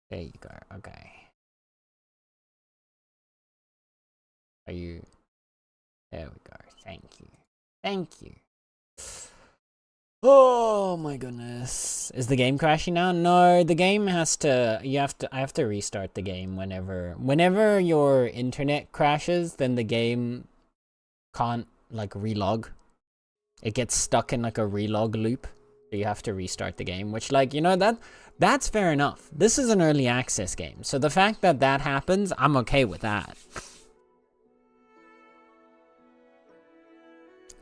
There you go. Okay. Are you... There we go. Thank you. Thank you. Oh my goodness. Is the game crashing now? No, the game has to... I have to restart the game whenever your internet crashes, then the game can't, like, relog. It gets stuck in, like, a relog loop. So you have to restart the game, which, like, you know, that's fair enough. This is an early access game, so the fact that that happens, I'm okay with that.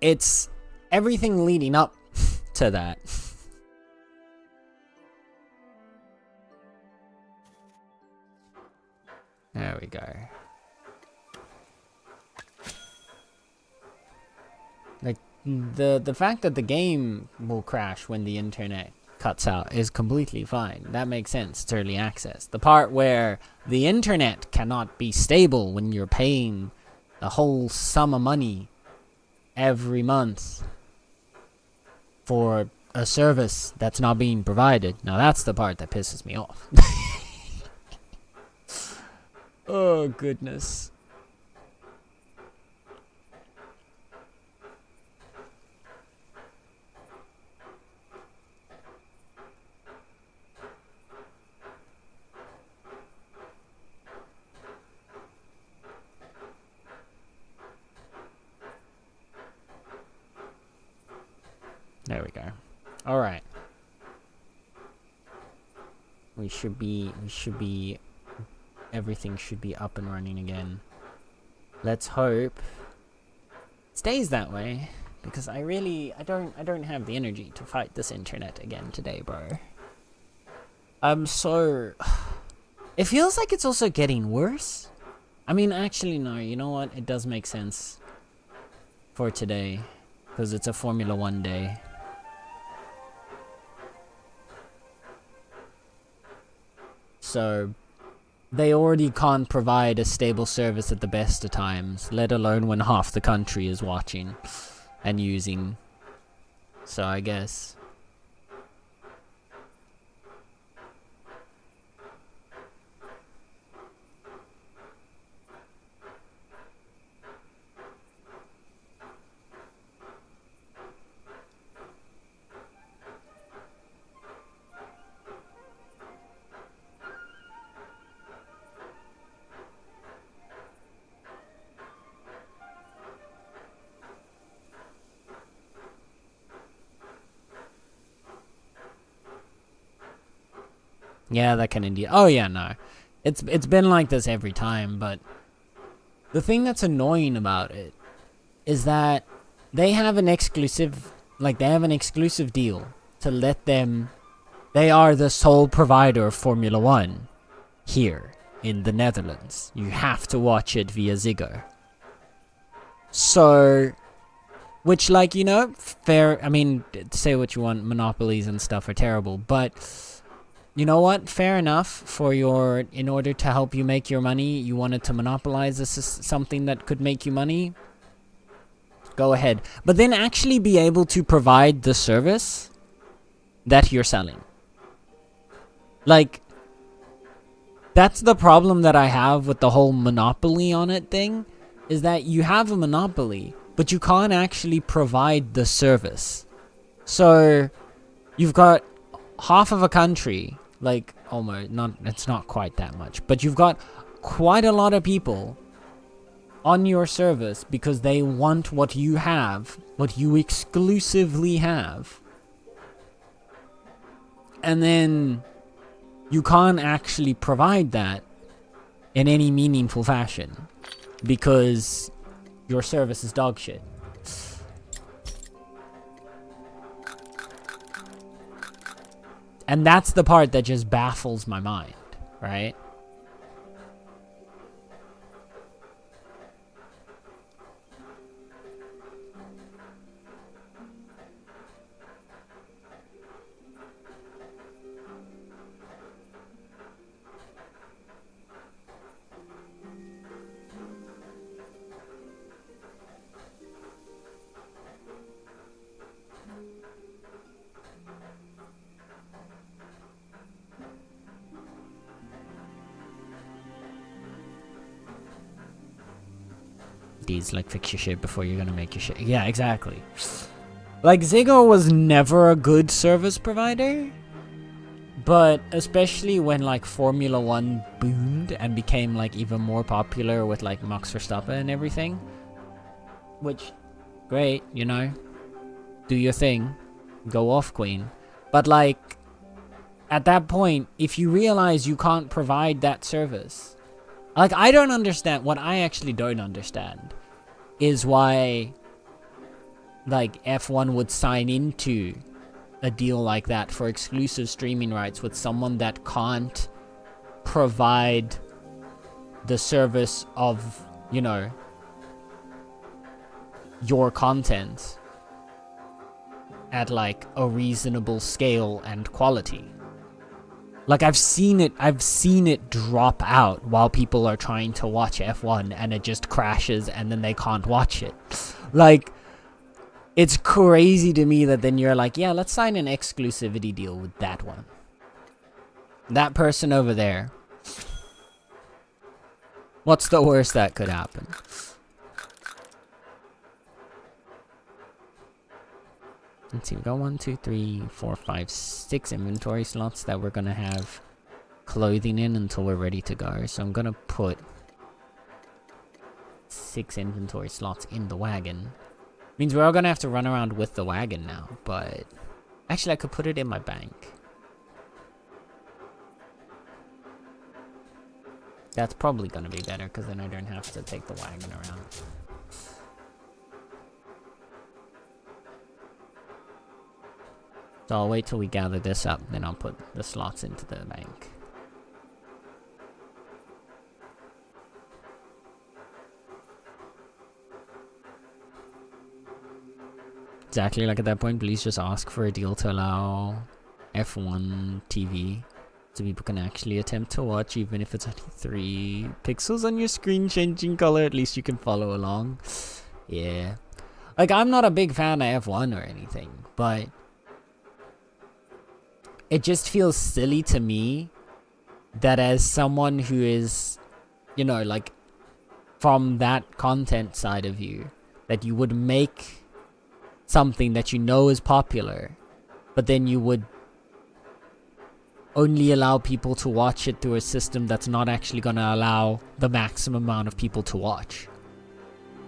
It's everything leading up to that. There we go. Like, the fact that the game will crash when the internet cuts out is completely fine. That makes sense. It's early access. The part where the internet cannot be stable when you're paying a whole sum of money every month for a service that's not being provided. Now that's the part that pisses me off. Oh, goodness. There we go. All right. We should be, everything should be up and running again. Let's hope it stays that way, because I don't have the energy to fight this internet again today, bro. It feels like it's also getting worse. I mean, actually, no, you know what? It does make sense for today, because it's a Formula 1 day. So they already can't provide a stable service at the best of times, let alone when half the country is watching and using. So I guess. Yeah, that can indeed. Oh yeah, no. It's been like this every time, but the thing that's annoying about it is that they have an exclusive deal to let them. They are the sole provider of Formula 1 here in the Netherlands. You have to watch it via Ziggo. So, which, like, you know, fair. I mean, say what you want, monopolies and stuff are terrible, but you know what? Fair enough. In order to help you make your money, you wanted to monopolize something that could make you money. Go ahead. But then actually be able to provide the service that you're selling. Like, that's the problem that I have with the whole monopoly on it thing, is that you have a monopoly, but you can't actually provide the service. So, you've got half of a country, like, almost, it's not quite that much, but you've got quite a lot of people on your service because they want what you have, what you exclusively have. And then you can't actually provide that in any meaningful fashion because your service is dog shit. And that's the part that just baffles my mind, right? these, like, fix your shit before you're gonna make your shit. Yeah, exactly. Like, Ziggo was never a good service provider, but especially when, like, Formula 1 boomed and became, like, even more popular with, like, Max Verstappen and everything, which, great, you know, do your thing, go off, queen. But, like, at that point, if you realize you can't provide that service, like, I don't understand, what I actually don't understand is why, like, F1 would sign into a deal like that for exclusive streaming rights with someone that can't provide the service of, you know, your content at, like, a reasonable scale and quality. Like, I've seen it drop out while people are trying to watch F1 and it just crashes and then they can't watch it. Like, it's crazy to me that then you're like, yeah, let's sign an exclusivity deal with that one. That person over there. What's the worst that could happen? Let's see, we got 1, 2, 3, 4, 5, 6 inventory slots that we're gonna have clothing in until we're ready to go. So I'm gonna put 6 inventory slots in the wagon. Means we're all gonna have to run around with the wagon now, but actually I could put it in my bank. That's probably gonna be better because then I don't have to take the wagon around. So I'll wait till we gather this up, then I'll put the slots into the bank. Exactly, like at that point, please just ask for a deal to allow F1 TV so people can actually attempt to watch, even if it's only 3 pixels on your screen changing color, at least you can follow along. Yeah. Like, I'm not a big fan of F1 or anything, but it just feels silly to me that as someone who is, you know, like, from that content side of you, that you would make something that you know is popular, but then you would only allow people to watch it through a system that's not actually going to allow the maximum amount of people to watch.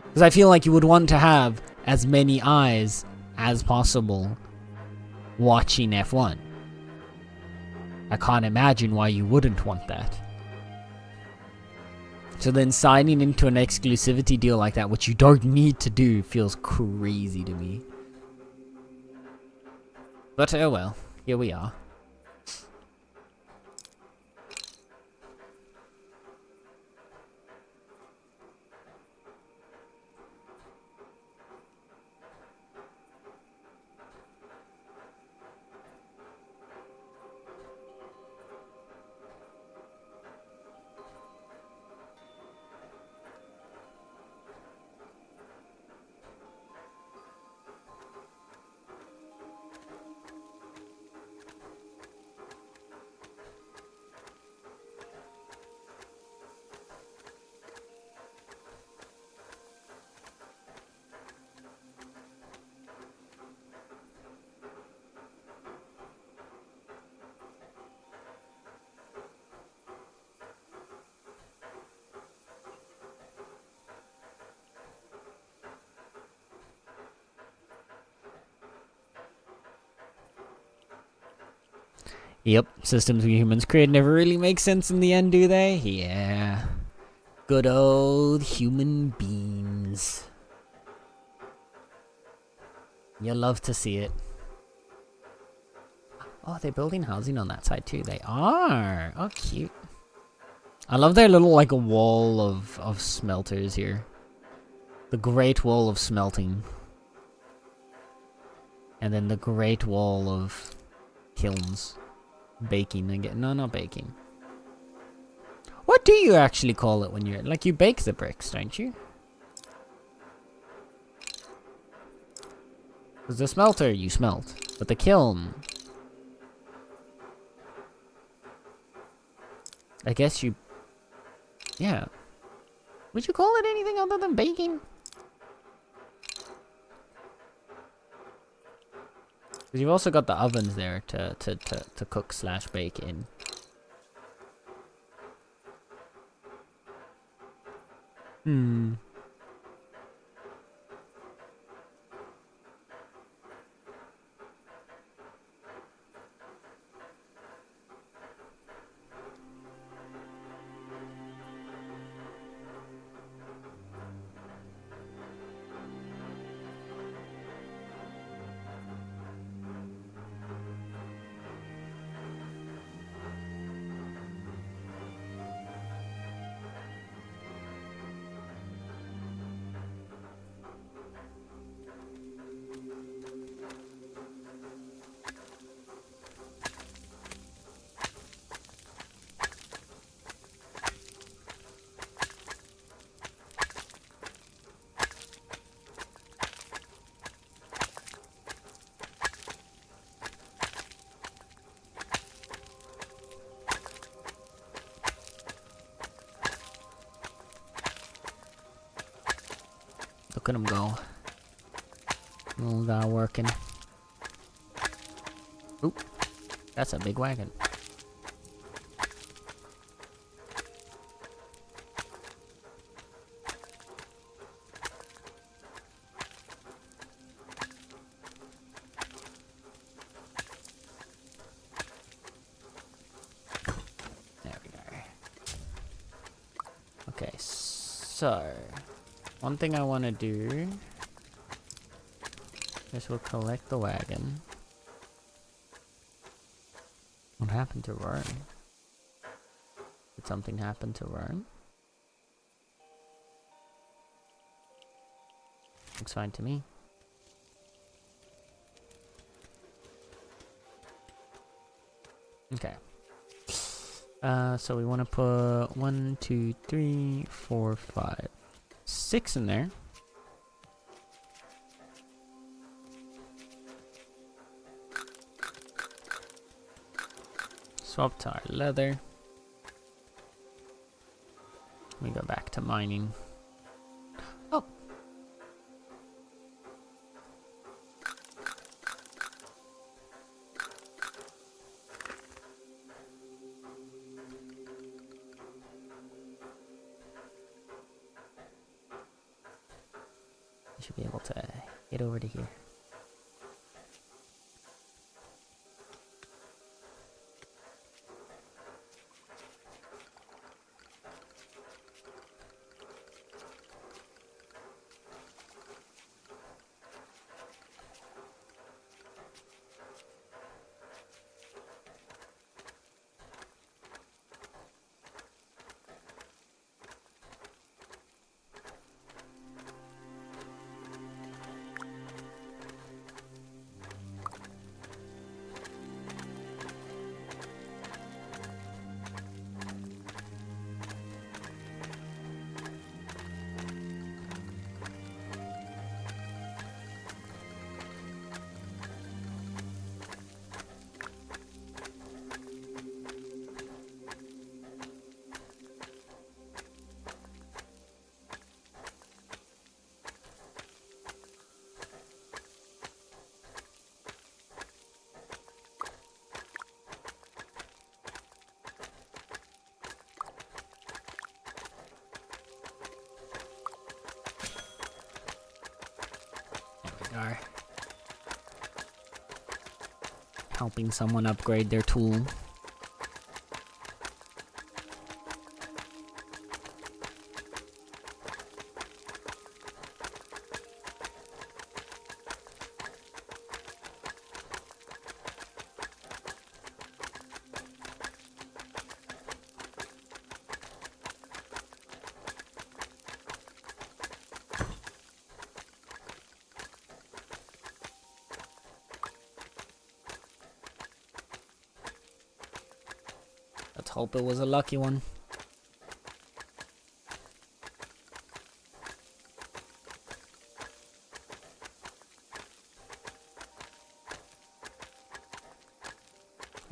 Because I feel like you would want to have as many eyes as possible watching F1. I can't imagine why you wouldn't want that. So then signing into an exclusivity deal like that, which you don't need to do, feels crazy to me. But oh well, here we are. Yep, systems we humans create never really make sense in the end, do they? Yeah. Good old human beings. You love to see it. Oh, they're building housing on that side too. They are. Oh, cute. I love their little, like, wall of smelters here. The Great Wall of Smelting. And then the Great Wall of Kilns. Baking again. No, not baking. What do you actually call it when you're... Like, you bake the bricks, don't you? Because the smelter, you smelt. But the kiln... I guess you... Yeah. Would you call it anything other than baking? Because you've also got the ovens there to cook slash bake in. Hmm. Look at him go. Little guy working. Oop. That's a big wagon. There we go. Okay, so one thing I want to do is we'll collect the wagon. What happened to Rome? Did something happen to Rome? Looks fine to me. Okay. So we want to put 1, 2, 3, 4, 5, 6 in there. Swap to our leather. We go back to mining. Oh. I should be able to get over to here. Are helping someone upgrade their tool. Let's hope it was a lucky one.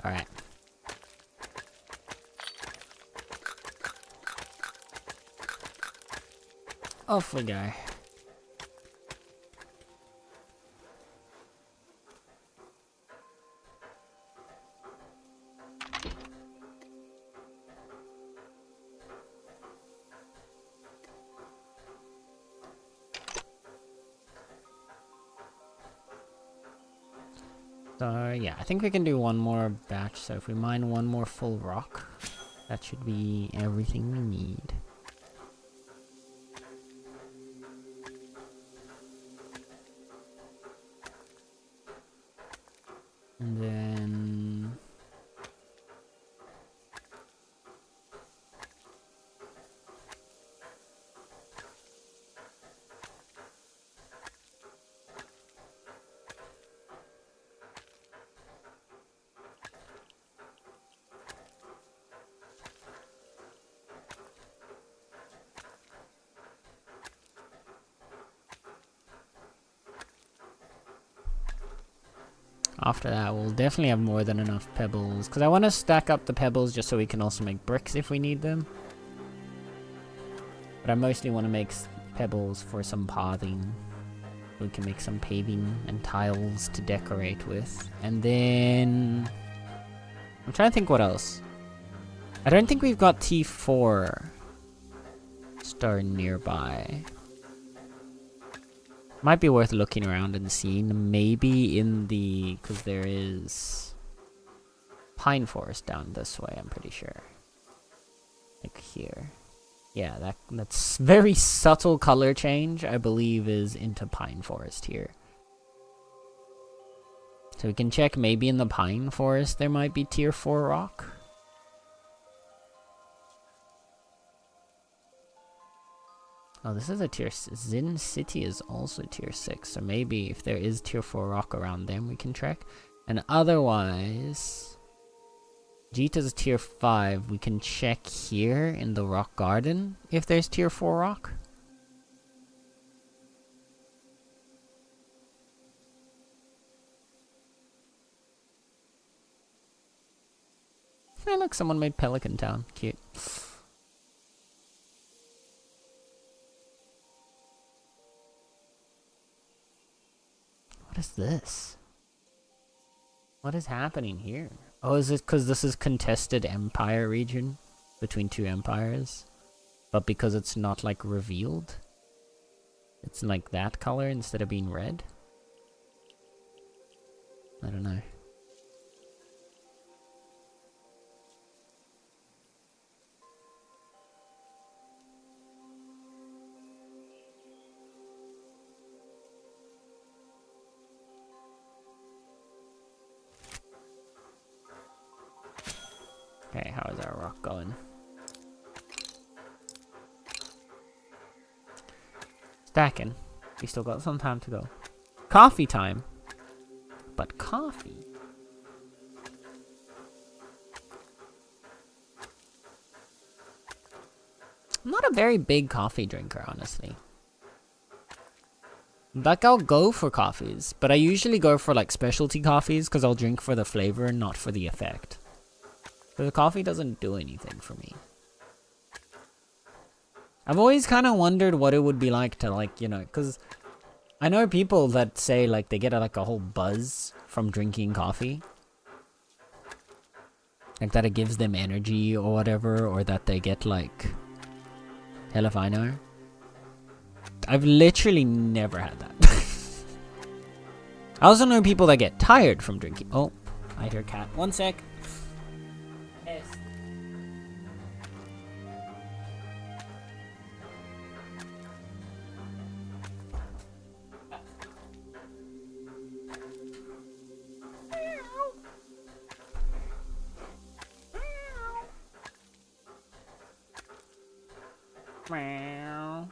All right. Off we go. So yeah, I think we can do one more batch. So if we mine one more full rock, that should be everything we need. And then... After that, we'll definitely have more than enough pebbles. Because I want to stack up the pebbles just so we can also make bricks if we need them. But I mostly want to make pebbles for some pathing. We can make some paving and tiles to decorate with. And then... I'm trying to think what else. I don't think we've got T4 star nearby. Might be worth looking around and seeing. Maybe in the... because there is... pine forest down this way, I'm pretty sure. Like here. Yeah, that's very subtle color change, I believe, is into pine forest here. So we can check maybe in the pine forest there might be tier 4 rock. Oh, this is a tier... Zin City is also tier 6, so maybe if there is tier 4 rock around them we can check. And otherwise... Jita's tier 5, we can check here in the rock garden if there's tier 4 rock. Hey look, someone made Pelican Town. Cute. What is this? What is happening here? Oh, is it because this is contested empire region between two empires? But because it's not like revealed? It's like that color instead of being red? I don't know. Okay, how is our rock going? Stacking. We still got some time to go. Coffee time. But coffee? I'm not a very big coffee drinker, honestly. Like, I'll go for coffees, but I usually go for like specialty coffees because I'll drink for the flavor and not for the effect. So the coffee doesn't do anything for me. I've always kind of wondered what it would be like to, like, you know, because I know people that say, like, they get like a whole buzz from drinking coffee. Like, that it gives them energy or whatever, or that they get, like, hell if I know. I've literally never had that. I also know people that get tired from drinking. Oh, I hear cat. One sec. Yes. Meow.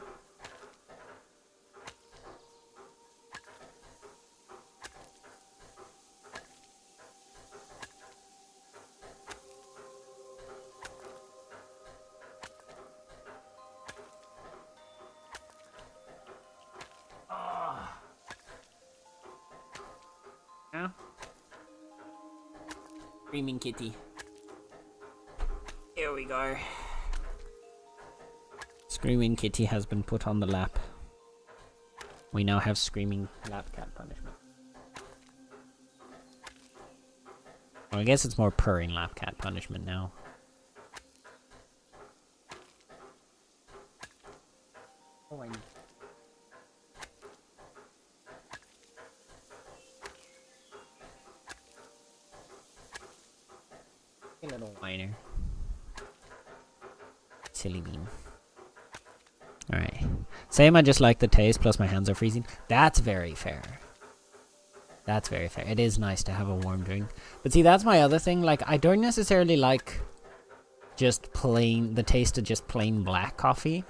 Yeah. Screaming kitty. Here we go. Screaming kitty has been put on the lap. We now have screaming lap cat punishment. Well, I guess it's more purring lap cat punishment now. Oh, I... A little whiner. Silly bean. Alright. Same, I just like the taste, plus my hands are freezing. That's very fair. That's very fair. It is nice to have a warm drink. But see, that's my other thing. Like, I don't necessarily like just plain, the taste of just plain black coffee.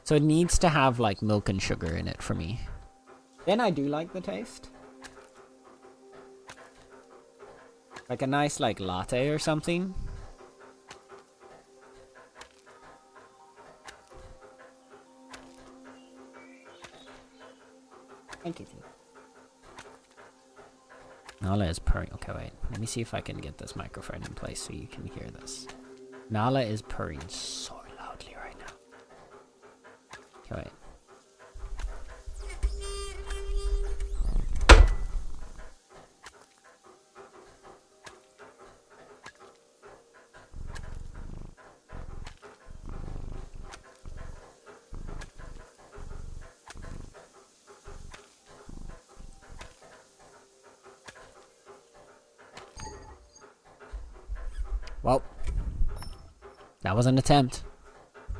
So it needs to have, like, milk and sugar in it for me. Then I do like the taste. Like a nice, like, latte or something. Thank you. Nala is purring. Okay, wait. Let me see if I can get this microphone in place so you can hear this. Nala is purring so loudly right now. Okay, wait. Well, that was an attempt.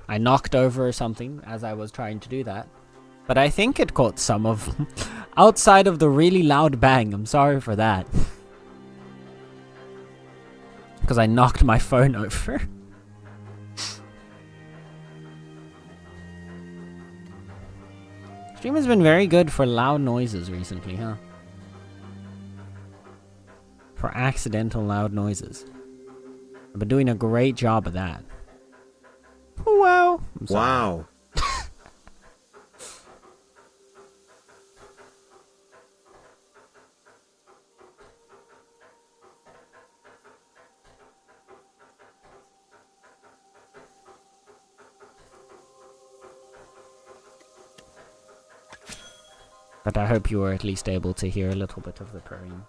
I knocked over something as I was trying to do that. But I think it caught some of... outside of the really loud bang. I'm sorry for that. Because I knocked my phone over. Stream has been very good for loud noises recently, huh? For accidental loud noises. I've been doing a great job of that. Wow. Wow. But I hope you were at least able to hear a little bit of the purring.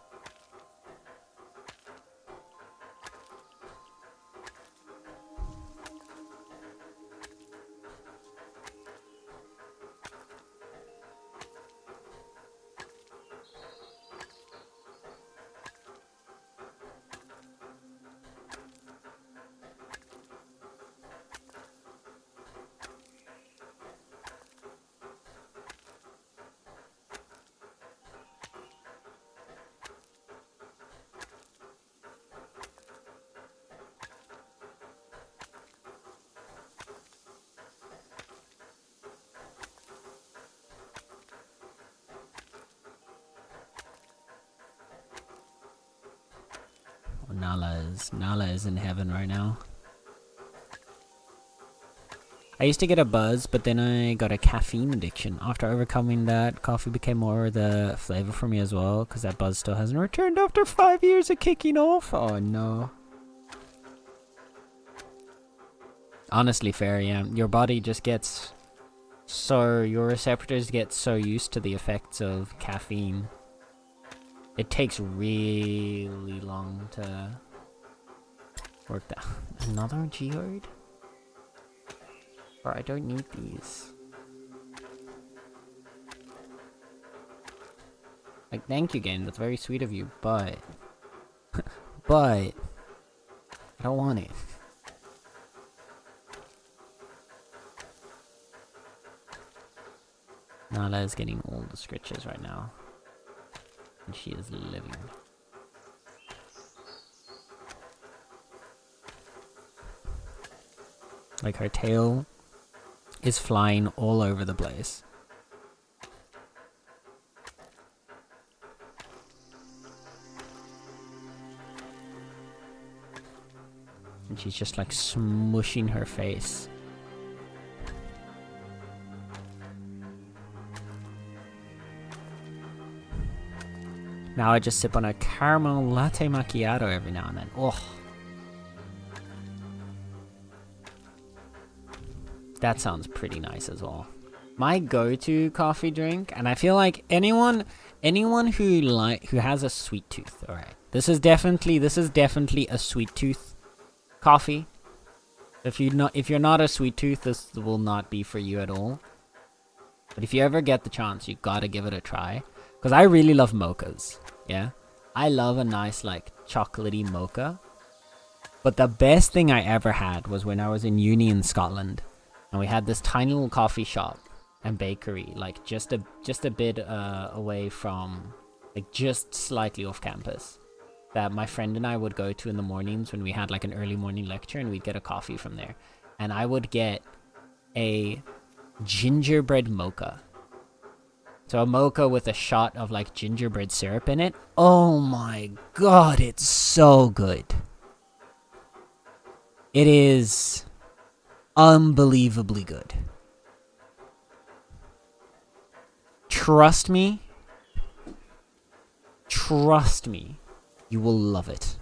Nala is in heaven right now. I used to get a buzz, but then I got a caffeine addiction. After overcoming that, coffee became more the flavor for me as well, because that buzz still hasn't returned after 5 years of kicking off. Oh no. Honestly, fair, yeah. Your body just gets so... your receptors get so used to the effects of caffeine. It takes really long to work that. Another geode? Or I don't need these. Like, thank you, game. That's very sweet of you, but... but... I don't want it. Nala is getting all the scritches right now. And she is living. Like, her tail is flying all over the place. And she's just like smushing her face. Now I just sip on a caramel latte macchiato every now and then. Oh. That sounds pretty nice as well. My go-to coffee drink, and I feel like anyone who has a sweet tooth, alright. This is definitely a sweet tooth coffee. If you're not a sweet tooth, this will not be for you at all. But if you ever get the chance, you gotta give it a try. Because I really love mochas, yeah? I love a nice like chocolatey mocha. But the best thing I ever had was when I was in uni in Scotland, and we had this tiny little coffee shop and bakery, like just a bit away from, like just slightly off campus, that my friend and I would go to in the mornings when we had like an early morning lecture, and we'd get a coffee from there. And I would get a gingerbread mocha. So a mocha with a shot of like gingerbread syrup in it. Oh my god, it's so good. It is unbelievably good. Trust me. Trust me. You will love it.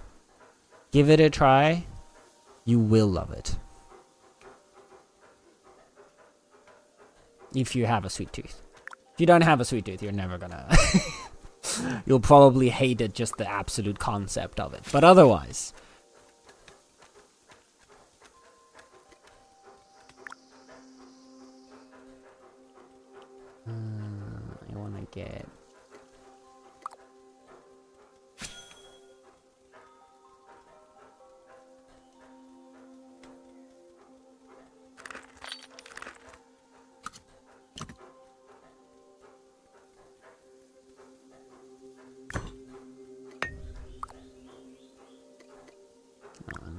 Give it a try. You will love it. If you have a sweet tooth. If you don't have a sweet tooth, you're never gonna... You'll probably hate it, just the absolute concept of it. But otherwise... I wanna get...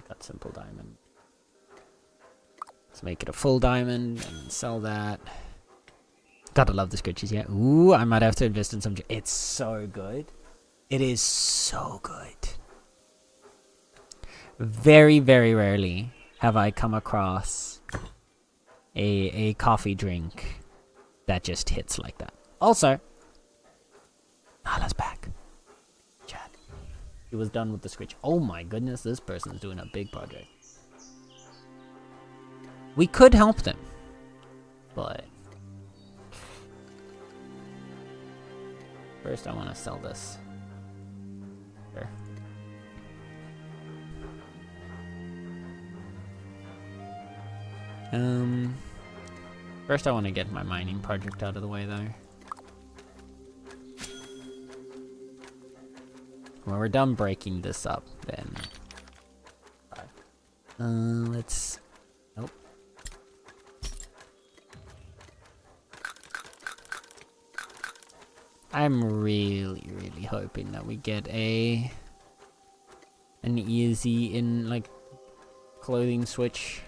Got simple diamond. Let's make it a full diamond and sell that. Gotta love the scritches, yeah. Ooh, I might have to invest in some... It's so good. It is so good. Very, very rarely have I come across a coffee drink that just hits like that. Also, Nala's back. Chat. He was done with the scritch. Oh my goodness, this person's doing a big project. We could help them, but first I want to sell this. Sure. First I want to get my mining project out of the way though. When we're done breaking this up, then let's... Nope. I'm really, really hoping that we get an easy in like clothing switch.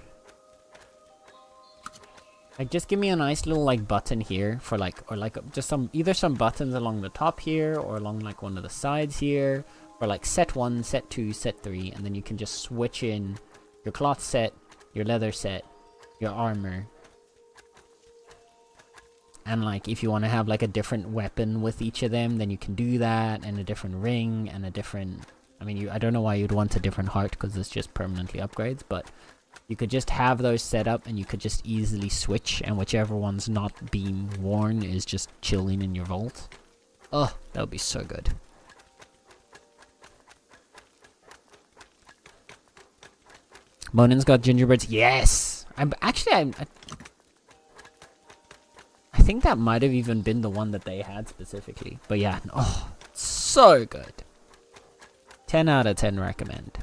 Like, just give me a nice little like button here for like, or like just either some buttons along the top here or along like one of the sides here, or like set 1, set 2, set 3, and then you can just switch in your cloth set, your leather set, your armor. And like, if you want to have like a different weapon with each of them, then you can do that, and a different ring, and a different... I mean, I don't know why you'd want a different heart, because it's just permanently upgrades, but you could just have those set up, and you could just easily switch, and whichever one's not being worn is just chilling in your vault. Oh, that would be so good. Monen's got gingerbreads. Yes! I think that might have even been the one that they had specifically. But yeah, oh, so good. 10 out of 10 recommend.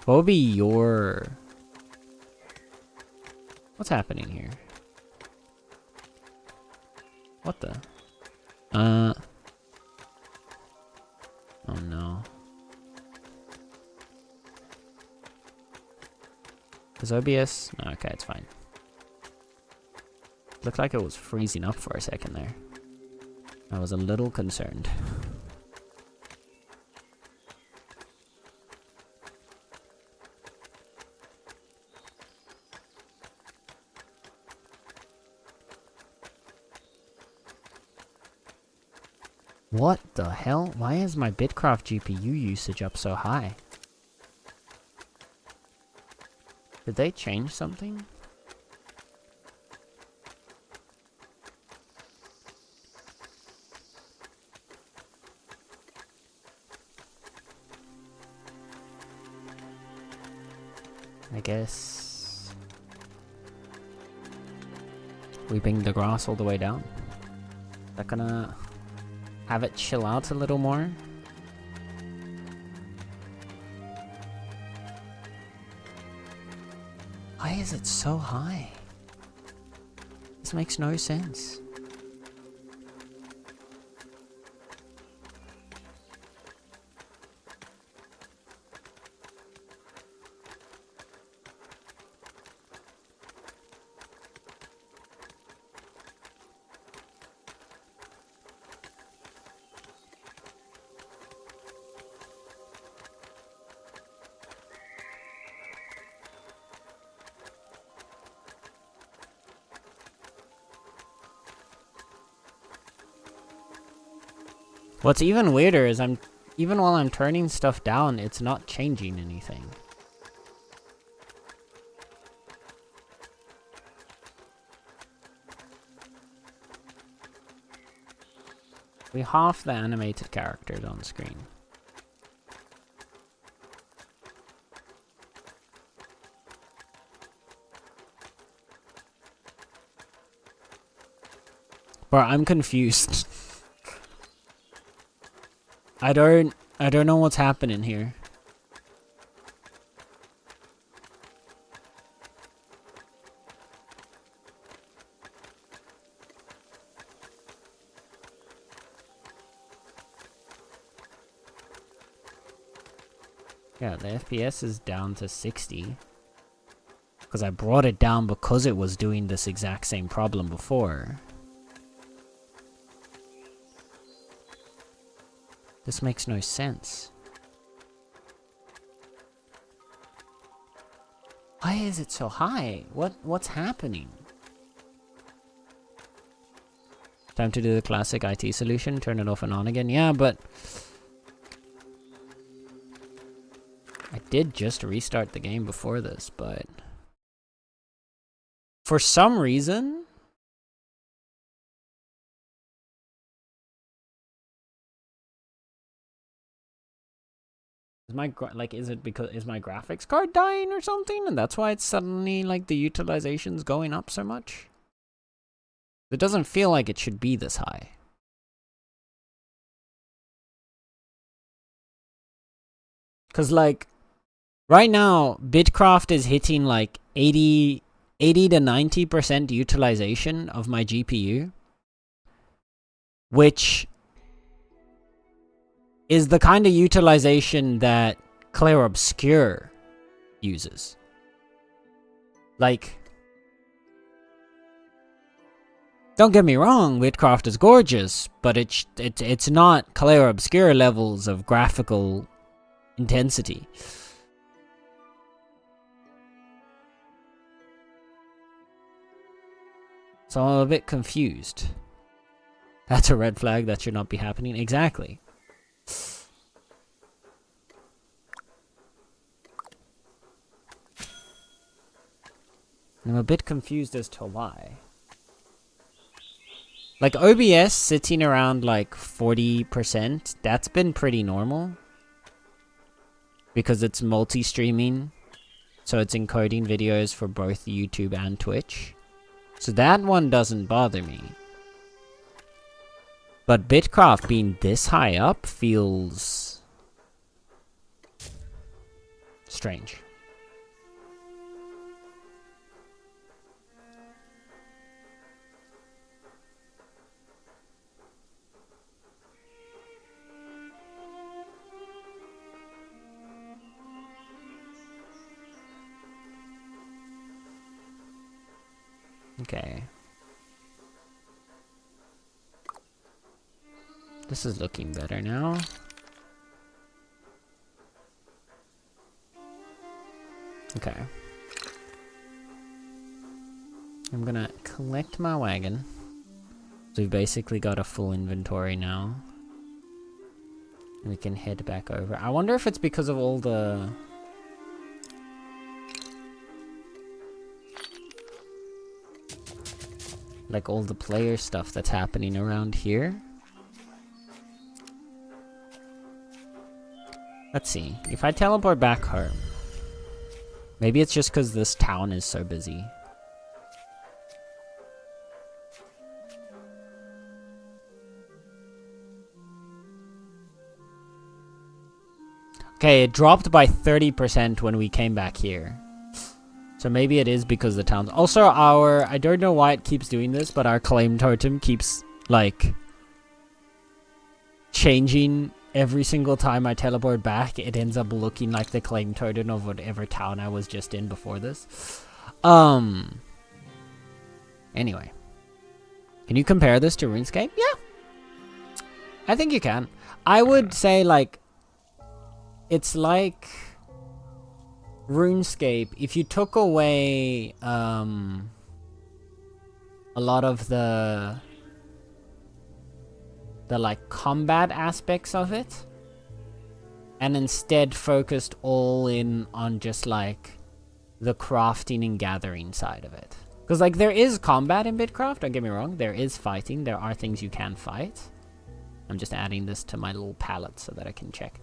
What would be your... What's happening here? What the? Oh no. Is OBS? No, okay, it's fine. Looked like it was freezing up for a second there. I was a little concerned. What the hell? Why is my Bitcraft GPU usage up so high? Did they change something? I guess... Sweeping the grass all the way down. Is that gonna have it chill out a little more? Why is it so high? This makes no sense. What's even weirder is even while I'm turning stuff down, it's not changing anything. We half the animated characters on screen. Bro, I'm confused. I don't know what's happening here. Yeah, the FPS is down to 60. Because I brought it down because it was doing this exact same problem before. This makes no sense. Why is it so high? What's happening? Time to do the classic IT solution, turn it off and on again. Yeah, but I did just restart the game before this, but for some reason is my graphics card dying or something, and that's why it's suddenly like the utilization's going up so much? It doesn't feel like it should be this high. Cause like right now, Bitcraft is hitting like 80 to 90% utilization of my GPU, which is the kind of utilization that Clair Obscur uses. Like, don't get me wrong, Bitcraft is gorgeous, but it's not Clair Obscur levels of graphical intensity. So I'm a bit confused. That's a red flag, that should not be happening. Exactly. I'm a bit confused as to why. Like OBS sitting around like 40%, that's been pretty normal. Because it's multi-streaming. So it's encoding videos for both YouTube and Twitch. So that one doesn't bother me. But Bitcraft being this high up feels strange. Okay. This is looking better now. Okay. I'm gonna collect my wagon. So we've basically got a full inventory now. And we can head back over. I wonder if it's because of all the... like all the player stuff that's happening around here. Let's see. If I teleport back home. Maybe it's just because this town is so busy. Okay, it dropped by 30% when we came back here. So maybe it is because the towns... Also, I don't know why it keeps doing this, but our claim totem keeps, like, changing every single time I teleport back. It ends up looking like the claim totem of whatever town I was just in before this. Anyway. Can you compare this to RuneScape? Yeah. I think you can. I would say, like, it's like RuneScape. If you took away a lot of the like combat aspects of it, and instead focused all in on just like the crafting and gathering side of it. Because like there is combat in Bitcraft, don't get me wrong, there is fighting, there are things you can fight. I'm just adding this to my little palette so that I can check.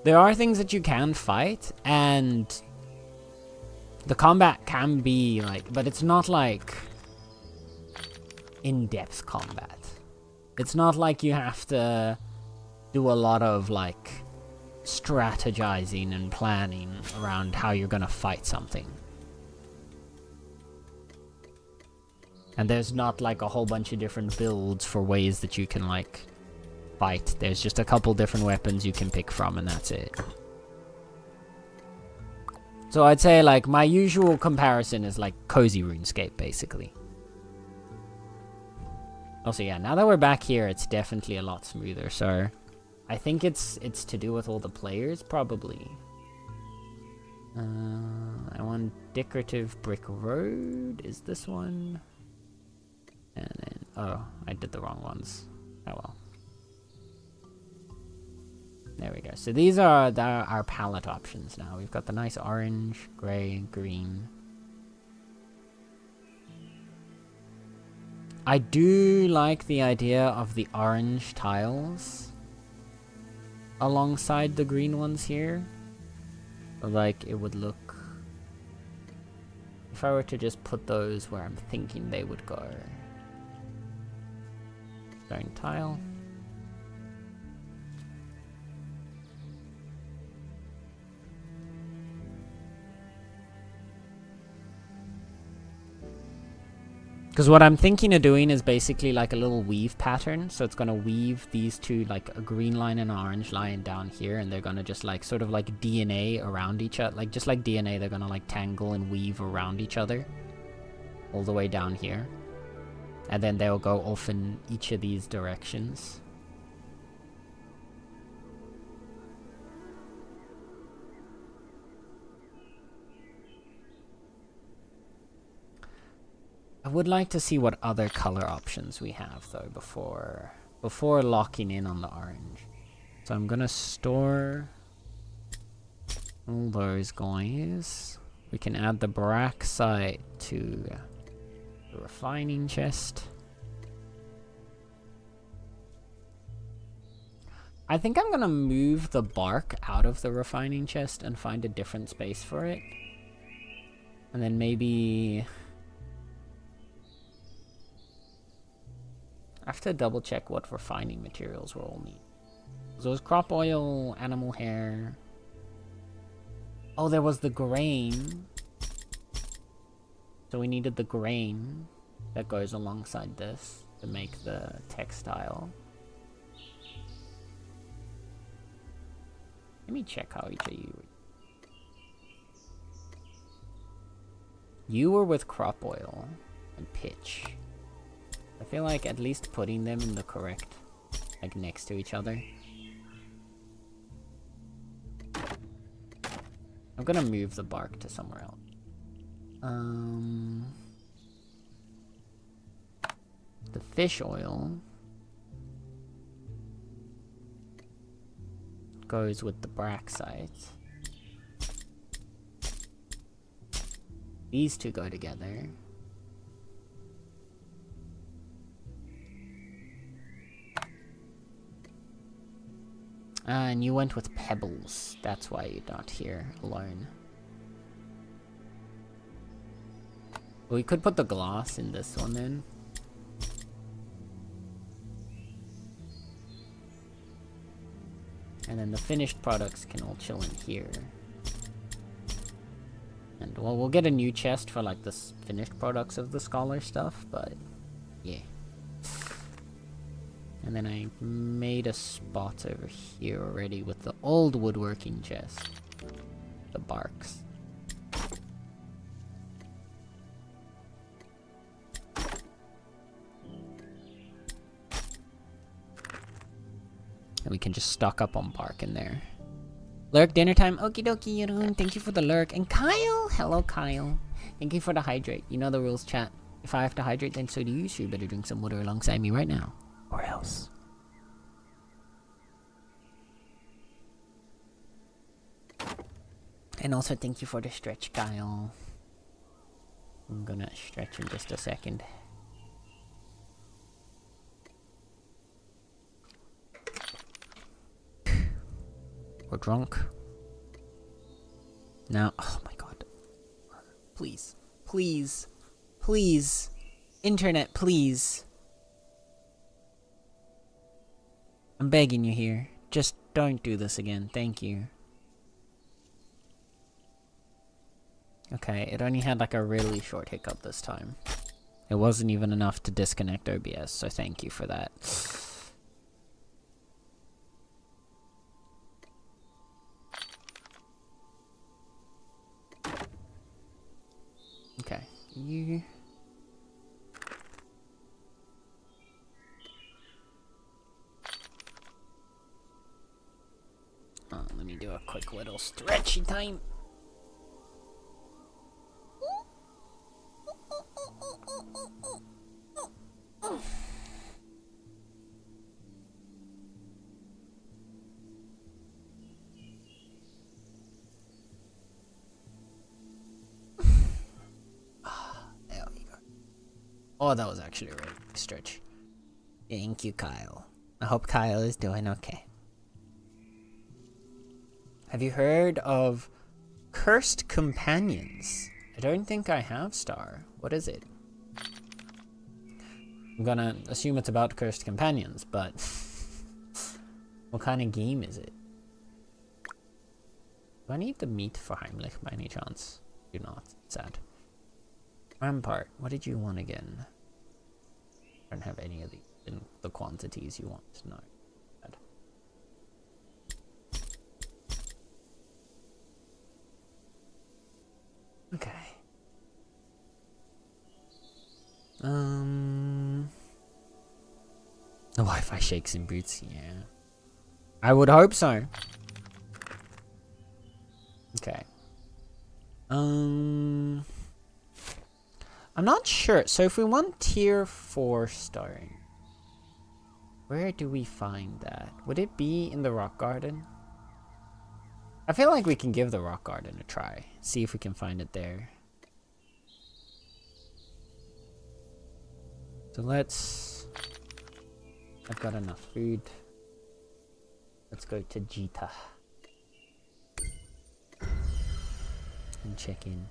There are things that you can fight, and the combat can be like, but it's not like in-depth combat. It's not like you have to do a lot of like strategizing and planning around how you're gonna fight something. And there's not like a whole bunch of different builds for ways that you can like fight. There's just a couple different weapons you can pick from, and that's it. So I'd say like my usual comparison is like cozy RuneScape basically. Also, yeah, now that we're back here, it's definitely a lot smoother, so I think it's to do with all the players, probably. I want decorative brick road, is this one? And then, oh, I did the wrong ones. Oh well. There we go. So these are our palette options now. We've got the nice orange, gray, green. I do like the idea of the orange tiles alongside the green ones here. Like it would look... If I were to just put those where I'm thinking they would go. Stone tile. Because what I'm thinking of doing is basically like a little weave pattern. So it's going to weave these two, like a green line and an orange line down here. And they're going to just like sort of like DNA around each other. Like just like DNA, they're going to like tangle and weave around each other. All the way down here. And then they'll go off in each of these directions. I would like to see what other color options we have though before locking in on the orange. So I'm gonna store all those guys. We can add the braxite to the refining chest. I think I'm gonna move the bark out of the refining chest and find a different space for it. And then maybe... I have to double check what refining materials we'll all need. So there's crop oil, animal hair. Oh, there was the grain. So we needed the grain that goes alongside this to make the textile. Let me check how each of you... You were with crop oil and pitch. I feel like at least putting them in the correct, like next to each other. I'm gonna move the bark to somewhere else. The fish oil goes with the braxite. These two go together. And you went with pebbles. That's why you're not here alone. We could put the glass in this one then. And then the finished products can all chill in here. And, well, we'll get a new chest for, like, the finished products of the scholar stuff, but, yeah. And then I made a spot over here already with the old woodworking chest. The barks. And we can just stock up on bark in there. Lurk, dinner time. Okie dokie, Yeroon. Thank you for the lurk. And Kyle! Hello, Kyle. Thank you for the hydrate. You know the rules, chat. If I have to hydrate, then so do you. So you better drink some water alongside me right now. Or else. And also thank you for the stretch, Kyle. I'm gonna stretch in just a second. We're drunk. Now, oh my god. Please. Please. Please. Internet, please. I'm begging you here. Just don't do this again. Thank you. Okay, it only had like a really short hiccup this time. It wasn't even enough to disconnect OBS, so thank you for that. Okay, you... let me do a quick little stretchy time. There we go. Oh, that was actually a really big stretch. Thank you, Kyle. I hope Kyle is doing okay. Have you heard of Cursed Companions? I don't think I have, Star. What is it? I'm gonna assume it's about Cursed Companions, but... what kind of game is it? Do I need the meat for Heimlich by any chance? Do not. Sad. Rampart, what did you want again? I don't have any of these in the quantities you want. No. Sad. Okay. The Wi-Fi shakes in boots, yeah. I would hope so. Okay. I'm not sure. So if we want tier 4 stone, where do we find that? Would it be in the rock garden? I feel like we can give the rock garden a try. See if we can find it there. So let's... I've got enough food. Let's go to Jita. And check in.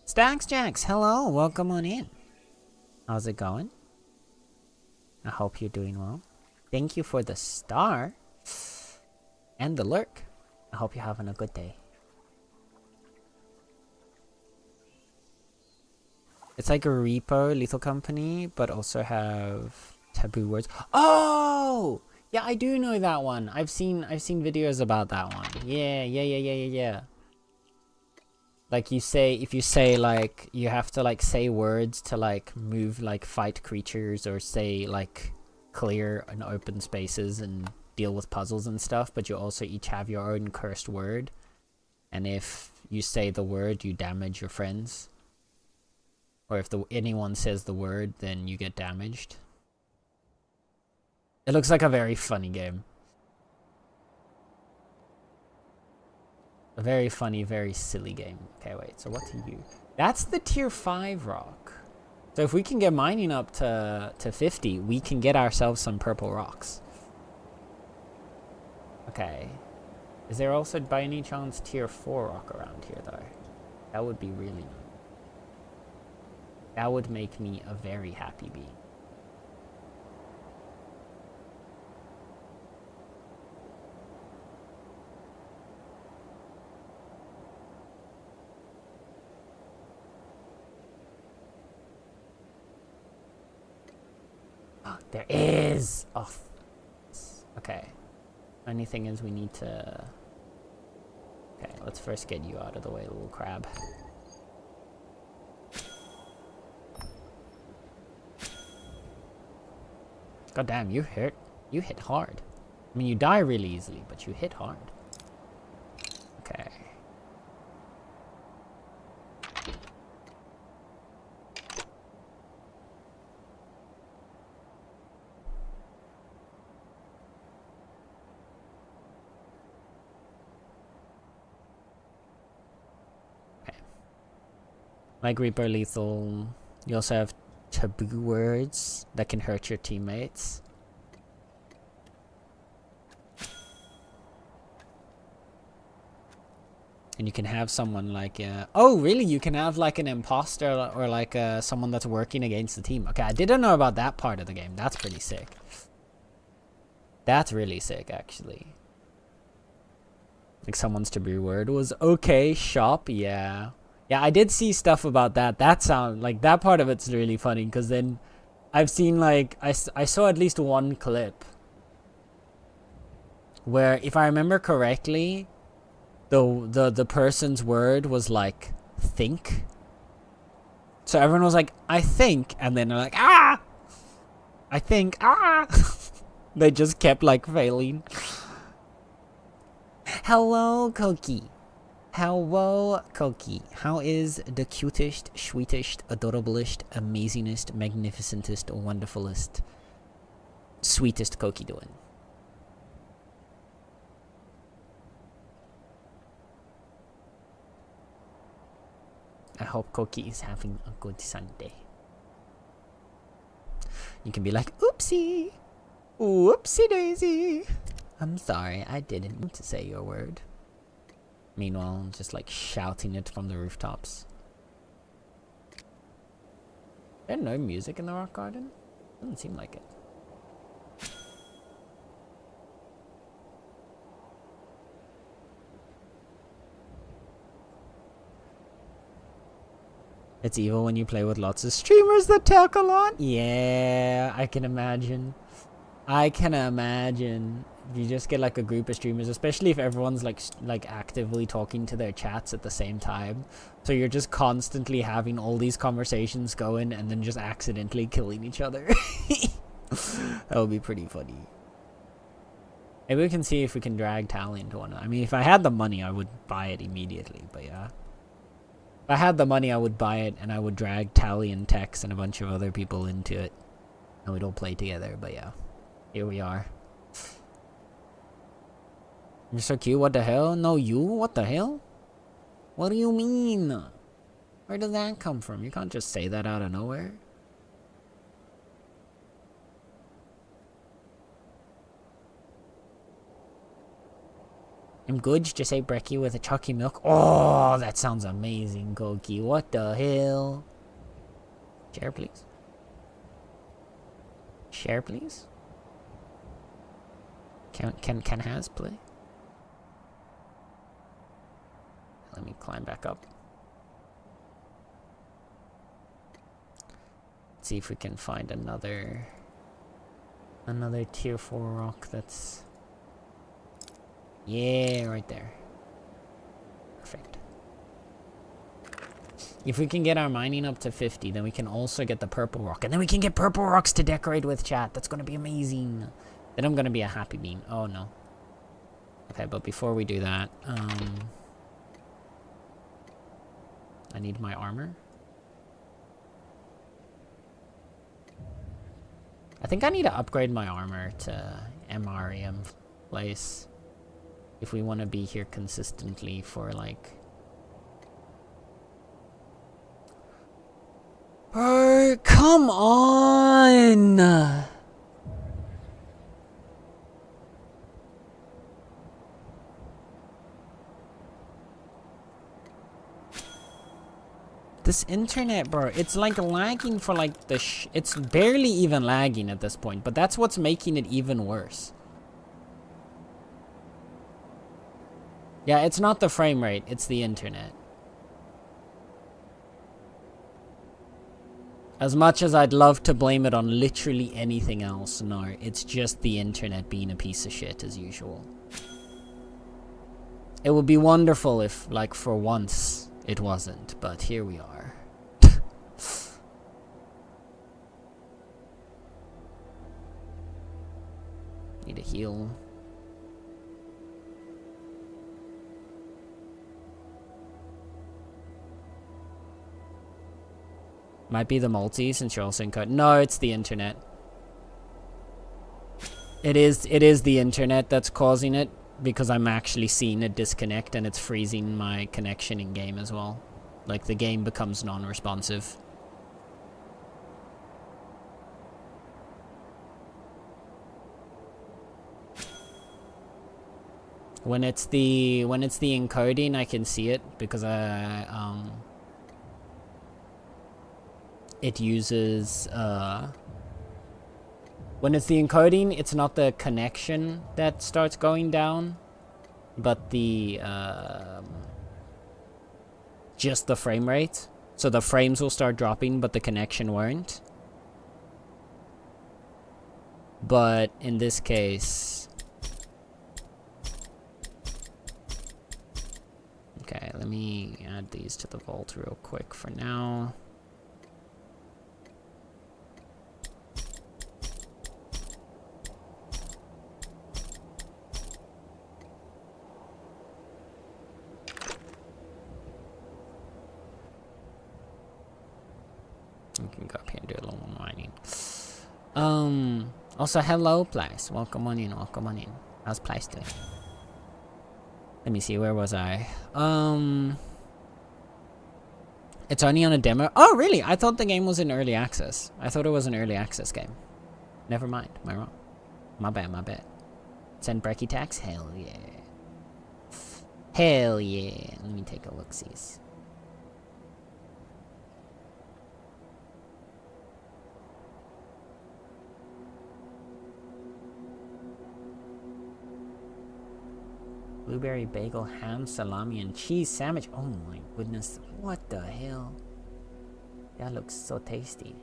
Stacks Jacks, hello, welcome on in. How's it going? I hope you're doing well. Thank you for the star. And the lurk. I hope you're having a good day. It's like a repo, Lethal Company, but also have taboo words. Oh! Yeah, I do know that one. I've seen videos about that one. Yeah. Like you say, if you say like, you have to like say words to like move, like fight creatures or say like clear and open spaces and deal with puzzles and stuff, but you also each have your own cursed word. And if you say the word, you damage your friends. Or if anyone says the word, then you get damaged. It looks like a very funny game. A very funny, very silly game. Okay, wait, so what do you... That's the tier 5 rock. So if we can get mining up to 50, we can get ourselves some purple rocks. Okay. Is there also by any chance tier 4 rock around here though? That would be really nice. That would make me a very happy being. There is! Oh, okay. Only thing is we need to... Okay, let's first get you out of the way, little crab. God damn, you hit hard. I mean, you die really easily, but you hit hard. Okay. Like Reaper lethal. You also have taboo words that can hurt your teammates. And you can have someone like, oh really? You can have like an imposter or like someone that's working against the team. Okay, I didn't know about that part of the game. That's pretty sick. That's really sick, actually. Like someone's taboo word was okay, shop, yeah. Yeah, I did see stuff about that. That sound like that part of it's really funny because then I've seen like I saw at least one clip where, if I remember correctly, the person's word was like think. So everyone was like, I think, and then they're like, ah, I think, ah. They just kept like failing. Hello, Koki. Hello, Koki. How is the cutest, sweetest, adorablest, amazingest, magnificentest, wonderfulest, sweetest Koki doing? I hope Koki is having a good Sunday. You can be like, oopsie, whoopsie daisy. I'm sorry, I didn't mean to say your word. Meanwhile, just like shouting it from the rooftops. There's no music in the rock garden? Doesn't seem like it. It's evil when you play with lots of streamers that talk a lot. Yeah, I can imagine. I can imagine. You just get like a group of streamers, especially if everyone's like actively talking to their chats at the same time. So you're just constantly having all these conversations going and then just accidentally killing each other. That would be pretty funny. Maybe we can see if we can drag Tally into one. I mean, if I had the money, I would buy it immediately, but yeah. If I had the money, I would buy it and I would drag Tally and Tex and a bunch of other people into it. And we'd all play together, but yeah. Here we are. You're so cute, what the hell? No, you? What the hell? What do you mean? Where did that come from? You can't just say that out of nowhere. I'm good, just ate brekkie with a chalky milk. Oh, that sounds amazing, Koki. What the hell? Share, please. Share, please. Can Has play? Let me climb back up. Let's see if we can find another tier 4 rock that's... Yeah, right there. Perfect. If we can get our mining up to 50, then we can also get the purple rock. And then we can get purple rocks to decorate with, chat. That's going to be amazing. Then I'm going to be a happy bean. Oh, no. Okay, but before we do that, I need my armor. I think I need to upgrade my armor to MREM place if we want to be here consistently for like... Oh, come on! This internet, bro, it's like lagging for like the it's barely even lagging at this point, but that's what's making it even worse. Yeah, it's not the frame rate, it's the internet. As much as I'd love to blame it on literally anything else, no, it's just the internet being a piece of shit as usual. It would be wonderful if, like, for once it wasn't, but here we are. Need a heal. Might be the multi since you're also in code. No, it's the internet. It is the internet that's causing it, because I'm actually seeing it disconnect and it's freezing my connection in game as well. Like, the game becomes non-responsive. When it's the encoding, I can see it because it uses when it's the encoding, it's not the connection that starts going down, but the just the frame rate. So the frames will start dropping, but the connection won't. But in this case, okay, let me add these to the vault real quick for now. We can go up here and do a little more mining. Also, hello, Place. Welcome on in, welcome on in. How's Place doing? Let me see, where was I? It's only on a demo. Oh, really? I thought the game was in early access. I thought it was an early access game. Never mind. Am I wrong? My bad, my bad. Send brekkie tax? Hell yeah. Hell yeah. Let me take a look-see. Blueberry bagel, ham, salami, and cheese sandwich. Oh my goodness. What the hell? That looks so tasty.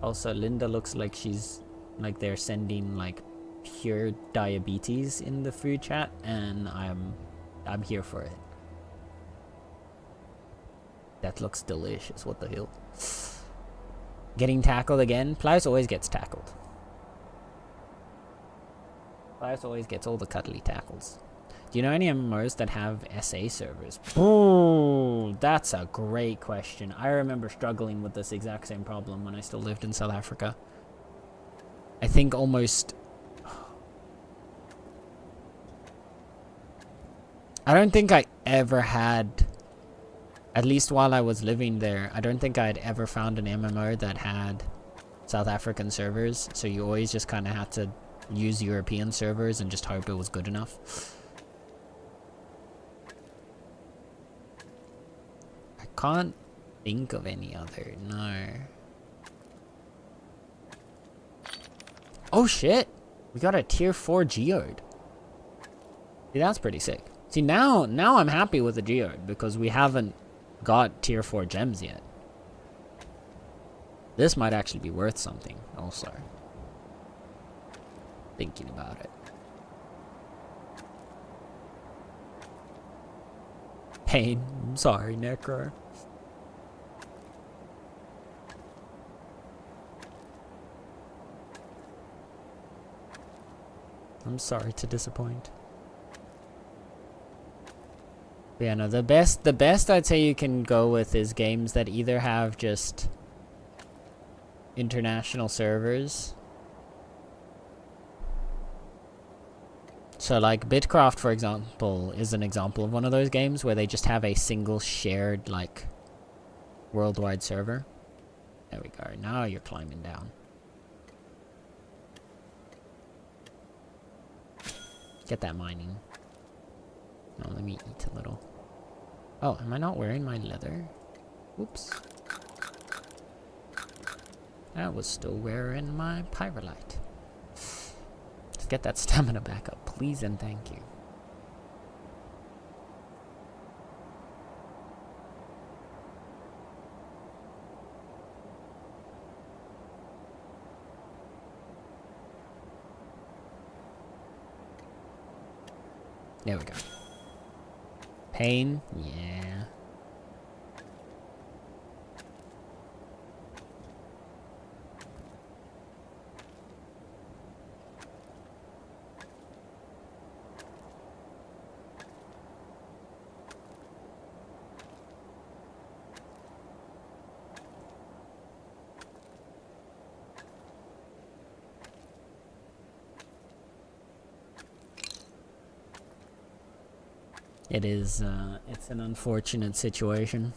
Also, Linda looks like she's... like they're sending, like, pure diabetes in the food chat, and I'm here for it. That looks delicious. What the hell? Getting tackled again? Pliers always gets tackled. Pliers always gets all the cuddly tackles. Do you know any MMOs that have SA servers? Oh, that's a great question. I remember struggling with this exact same problem when I still lived in South Africa. I think almost... I don't think I ever had... At least while I was living there, I don't think I'd ever found an MMO that had South African servers. So you always just kind of had to use European servers and just hope it was good enough. I can't think of any other, no. Oh shit! We got a tier 4 geode. See, that's pretty sick. See, now I'm happy with the geode because we haven't got tier 4 gems yet. This might actually be worth something also. Thinking about it. Pain. I'm sorry, Necro. I'm sorry to disappoint. But yeah, no, the best I'd say you can go with is games that either have just international servers. So like Bitcraft, for example, is an example of one of those games where they just have a single shared, like, worldwide server. There we go. Now you're climbing down. Get that mining. No, let me eat a little. Oh, am I not wearing my leather? Oops. I was still wearing my pyrolite. Let's get that stamina back up, please and thank you. There we go. Pain? Yeah. It is, it's an unfortunate situation.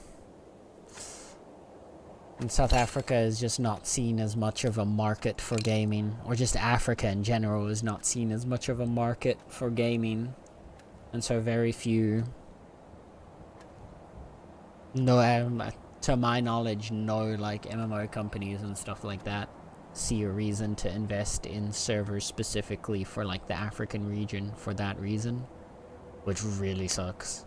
And South Africa is just not seen as much of a market for gaming, or just Africa in general is not seen as much of a market for gaming. And so very few, to my knowledge, no like MMO companies and stuff like that see a reason to invest in servers specifically for like the African region for that reason. Which really sucks.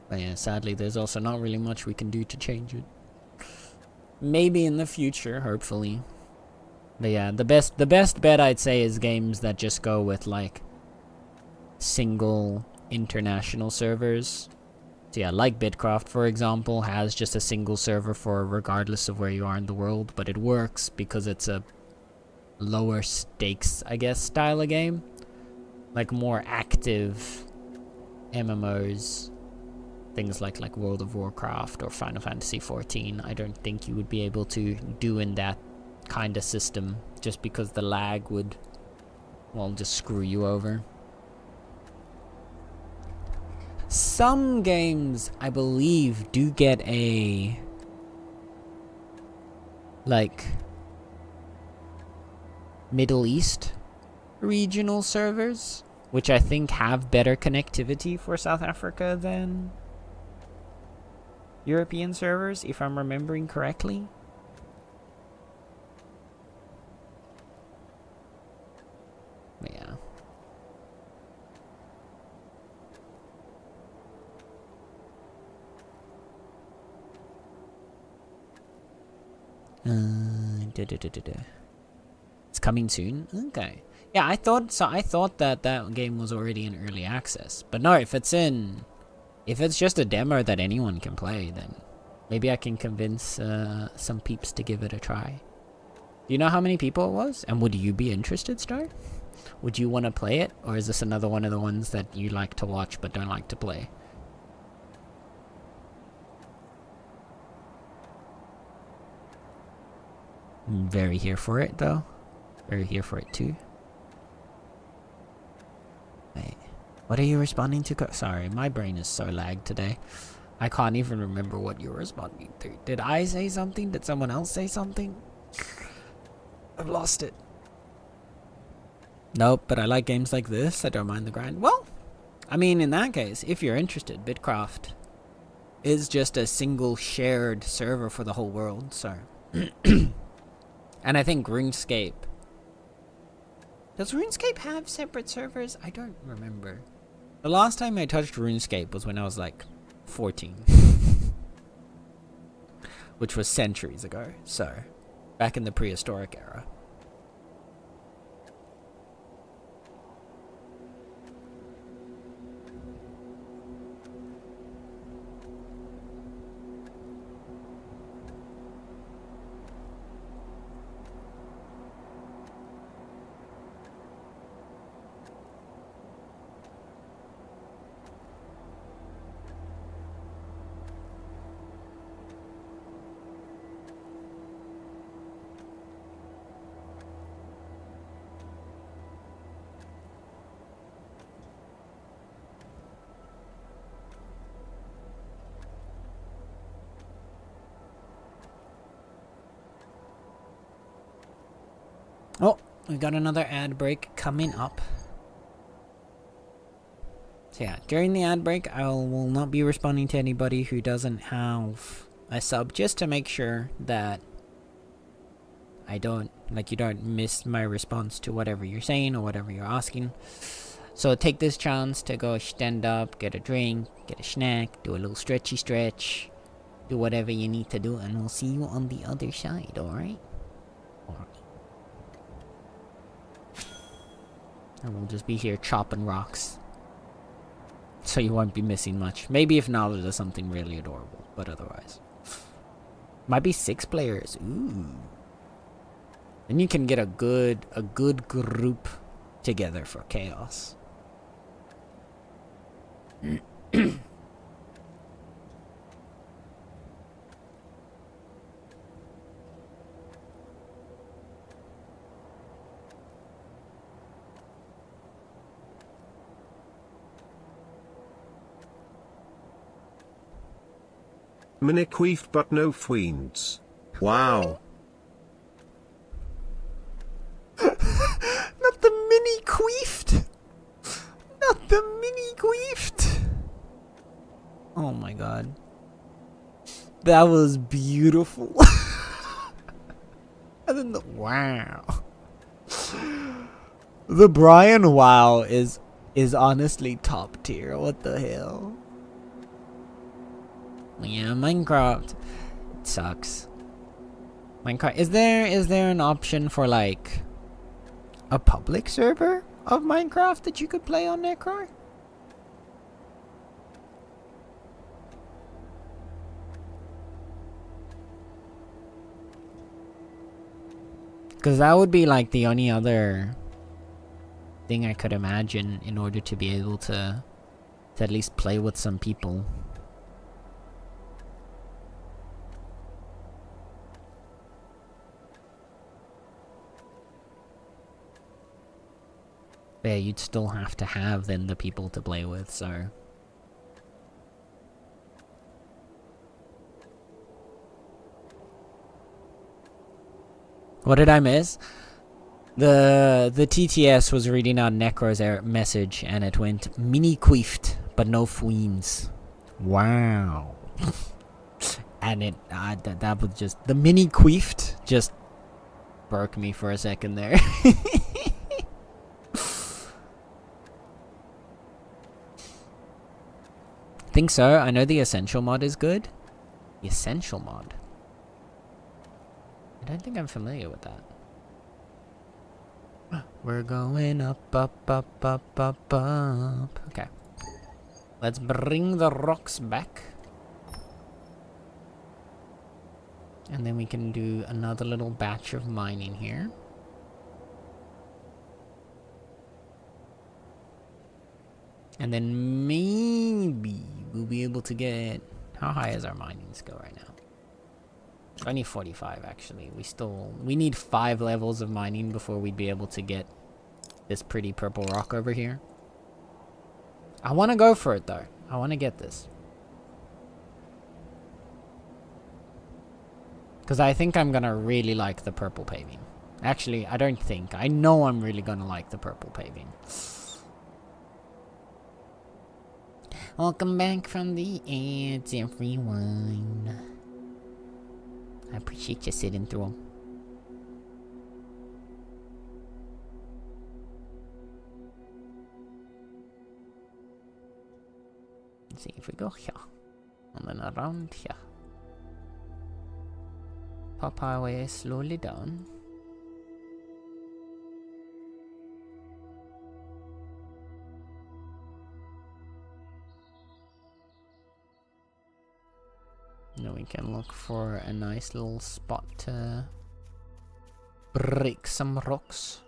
But yeah, sadly, there's also not really much we can do to change it. Maybe in the future, hopefully. But yeah, the best bet I'd say is games that just go with like single international servers. So yeah, like Bidcraft, for example, has just a single server for regardless of where you are in the world, but it works because it's a lower stakes, I guess, style of game. Like more active MMOs, things like World of Warcraft or Final Fantasy XIV, I don't think you would be able to do in that kind of system, just because the lag would, well, just screw you over. Some games, I believe, do get a, like, Middle East regional servers, which I think have better connectivity for South Africa than European servers, if I'm remembering correctly. But yeah. It's coming soon. Okay. Yeah, I thought that game was already in early access. But no, if it's just a demo that anyone can play, then maybe I can convince some peeps to give it a try. Do you know how many people it was? And would you be interested, Star? Would you want to play it? Or is this another one of the ones that you like to watch but don't like to play? I'm very here for it, though. Very here for it, too. Wait. What are you responding to? Sorry, my brain is so lagged today. I can't even remember what you were responding to. Did I say something? Did someone else say something? I've lost it. Nope, but I like games like this. I don't mind the grind. Well, I mean, in that case, if you're interested, Bidcraft is just a single shared server for the whole world, so... And I think RuneScape... Does RuneScape have separate servers? I don't remember. The last time I touched RuneScape was when I was like 14. Which was centuries ago, so back in the prehistoric era. Oh, we got another ad break coming up. So yeah, during the ad break, I will not be responding to anybody who doesn't have a sub, just to make sure that I don't, like, you don't miss my response to whatever you're saying or whatever you're asking. So take this chance to go stand up, get a drink, get a snack, do a little stretchy stretch, Do whatever you need to do, and we'll see you on the other side, alright? Alright. And we'll just be here chopping rocks. So you won't be missing much. Maybe if Knowledge does something really adorable, but otherwise. Might be 6 players. Ooh. Then you can get a good group together for chaos. Miniqueefed but no fiends. Wow. Not the mini queefed. Not the mini queefed. Oh my god. That was beautiful. And then the wow. The Brian wow is honestly top tier. What the hell? Yeah, Minecraft. It sucks. Minecraft. Is there an option for like a public server of Minecraft that you could play on Necro? Because that would be like the only other thing I could imagine in order to be able to at least play with some people. Yeah, you'd still have to have then the people to play with, so. What did I miss? The TTS was reading out Necro's message and it went mini queefed, but no fweens. Wow. And it that was just the mini queefed just broke me for a second there. Think so. I know the essential mod is good. The essential mod. I don't think I'm familiar with that. We're going up, up, up, up, up, up. Okay. Let's bring the rocks back. And then we can do another little batch of mining here. And then maybe we'll be able to get... How high is our mining skill right now? Only 45 actually. We need 5 levels of mining before we'd be able to get this pretty purple rock over here. I want to go for it though. I want to get this. Because I think I'm going to really like the purple paving. Actually, I don't think. I know I'm really going to like the purple paving. Welcome back from the ads, everyone. I appreciate you sitting through them. Let's see if we go here. And then around here. Pop our way slowly down. Now we can look for a nice little spot to break some rocks.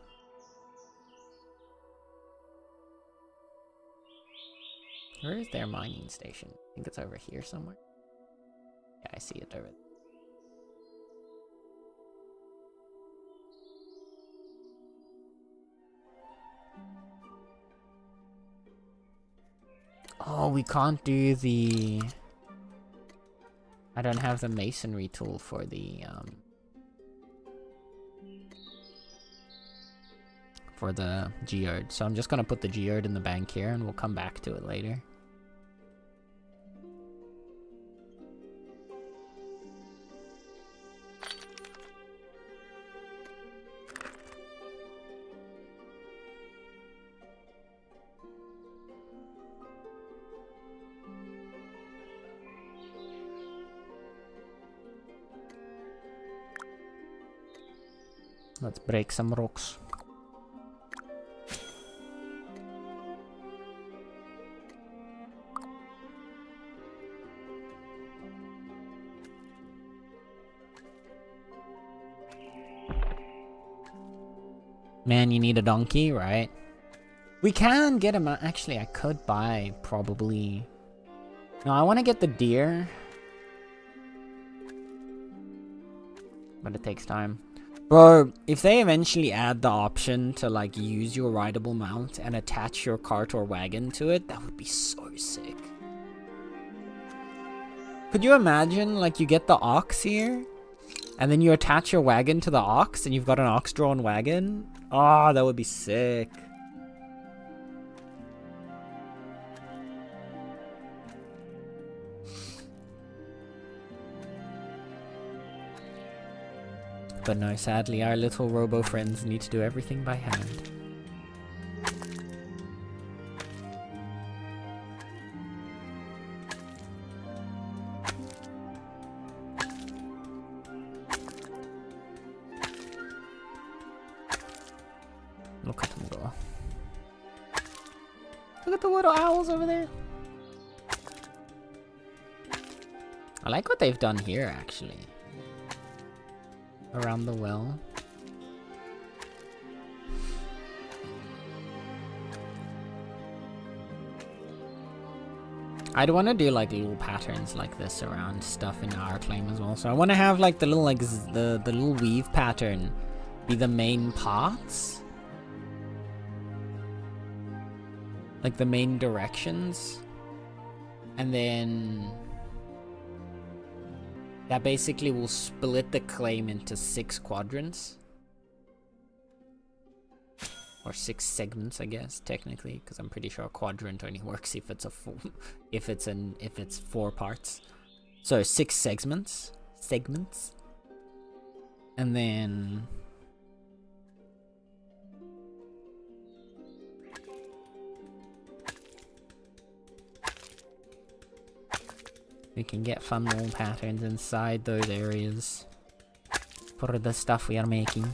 Where is their mining station? I think it's over here somewhere. Yeah, I see it over there. Oh, we can't do the... I don't have the masonry tool for the geode, so I'm just gonna put the geode in the bank here and we'll come back to it later. Let's break some rocks. Man, you need a donkey, right? We can get him. Actually, I could buy probably. No, I want to get the deer. But it takes time. Bro, if they eventually add the option to like use your rideable mount and attach your cart or wagon to it, that would be so sick. Could you imagine like you get the ox here and then you attach your wagon to the ox and you've got an ox-drawn wagon? Oh, that would be sick. But no, sadly, our little robo friends need to do everything by hand. Look at them go. Look at the little owls over there. I like what they've done here, actually. Around the well. I'd want to do like little patterns like this around stuff in our claim as well. So I want to have like the little the little weave pattern be the main parts, like the main directions, and then that basically will split the claim into 6 quadrants. Or 6 segments, I guess, technically, because I'm pretty sure a quadrant only works if it's a if it's 4 parts. So 6 segments. And then we can get fun little patterns inside those areas for the stuff we are making.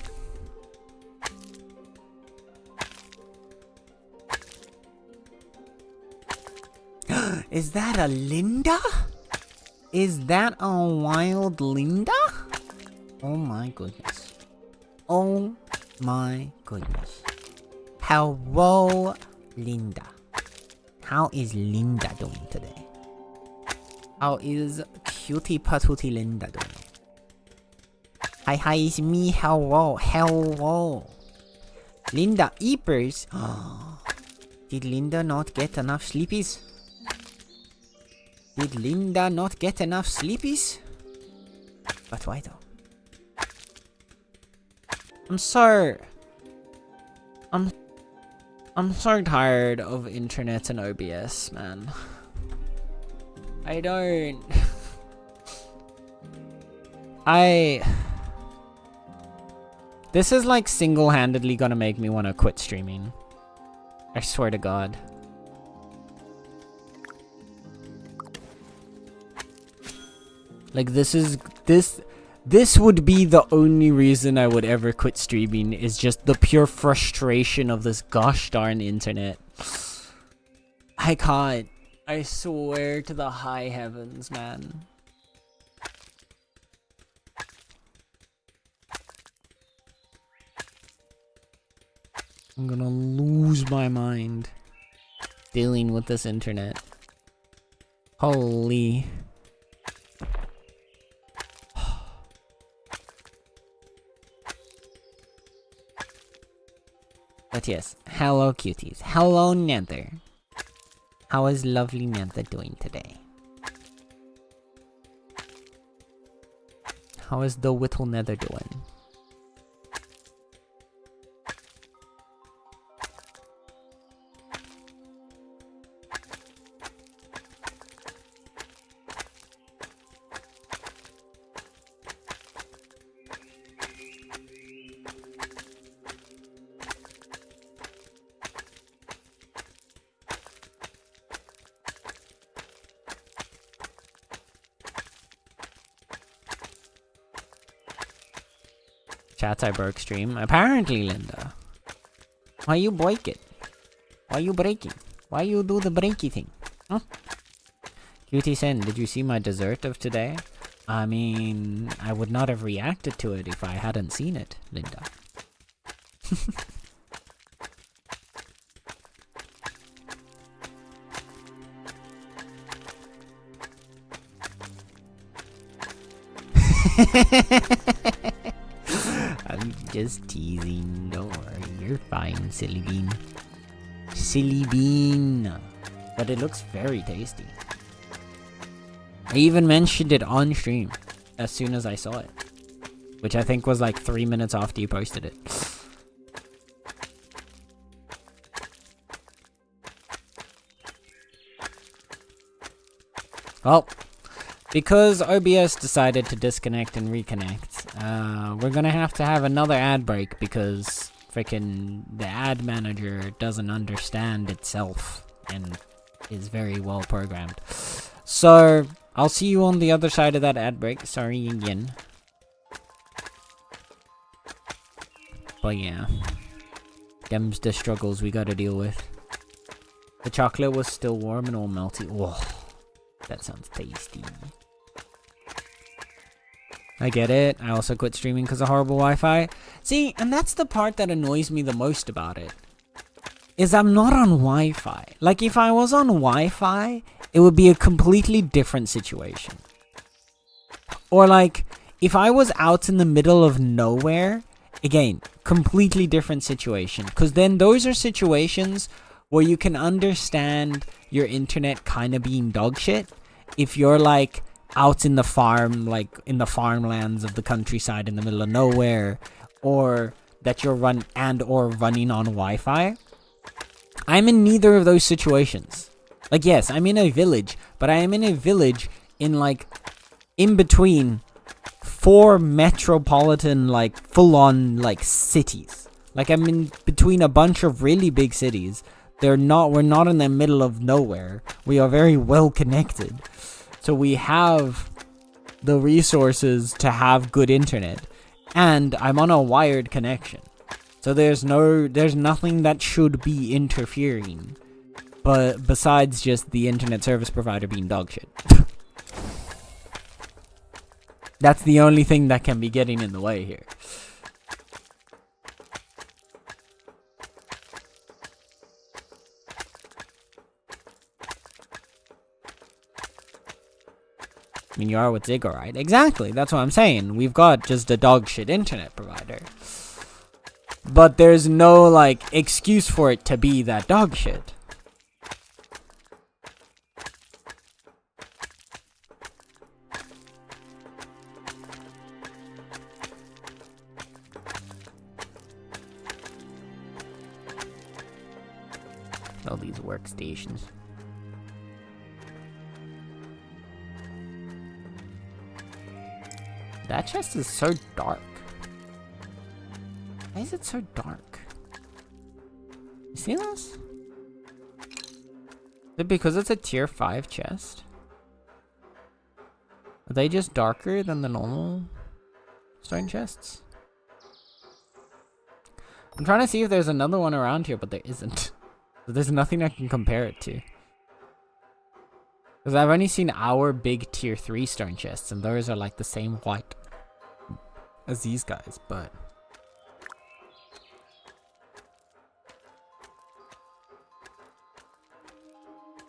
Is that a Linda? Is that a wild Linda? Oh my goodness. Oh my goodness. Hello, Linda. How is Linda doing today? How is cutie patootie Linda doing? Hi, it's me. Hello. Linda, Eepers. Did Linda not get enough sleepies? Did Linda not get enough sleepies? But why though? I'm so tired of internet and OBS, man. I don't... This is like single-handedly gonna make me want to quit streaming. I swear to God. Like this would be the only reason I would ever quit streaming, is just the pure frustration of this gosh darn internet. I can't. I swear to the high heavens, man. I'm gonna lose my mind dealing with this internet. Holy. But yes, hello cuties. Hello Nether. How is lovely Nether doing today? How is the Whittle Nether doing? Chats, I broke stream. Apparently, Linda. Why you break it? Why you breaking? Why you do the breaky thing? Huh? Cutie Sin, did you see my dessert of today? I mean, I would not have reacted to it if I hadn't seen it, Linda. I'm just teasing. Don't worry. You're fine, silly bean. Silly bean. But it looks very tasty. I even mentioned it on stream as soon as I saw it. Which I think was like 3 minutes after you posted it. Well, because OBS decided to disconnect and reconnect, we're gonna have to have another ad break because freaking the ad manager doesn't understand itself and is very well programmed. So, I'll see you on the other side of that ad break. Sorry again. But yeah. Them's the struggles we gotta deal with. The chocolate was still warm and all melty. Oh, that sounds tasty. I get it. I also quit streaming because of horrible Wi-Fi. See, and that's the part that annoys me the most about it. Is I'm not on Wi-Fi. Like, if I was on Wi-Fi, it would be a completely different situation. Or like, if I was out in the middle of nowhere, again, completely different situation. Because then those are situations where you can understand your internet kind of being dog shit. If you're like out in the farm, like in the farmlands of the countryside in the middle of nowhere, or that you're running on Wi-Fi. I'm in neither of those situations. Like, yes, I'm in a village, but I am in a village in like in between 4 metropolitan, like full-on like cities. Like, I'm in between a bunch of really big cities. We're not in the middle of nowhere. We are very well connected. So we have the resources to have good internet. And I'm on a wired connection. So there's nothing that should be interfering. But besides just the internet service provider being dog shit. That's the only thing that can be getting in the way here. I mean, you are with Ziggo, right? Exactly, that's what I'm saying. We've got just a dog shit internet provider. But there's no, like, excuse for it to be that dog shit. All these workstations. That chest is so dark. Why is it so dark? You see this? Is it because it's a tier 5 chest? Are they just darker than the normal stone chests? I'm trying to see if there's another one around here, but there isn't. There's nothing I can compare it to. Because I've only seen our big tier 3 stone chests, and those are like the same white as these guys, but...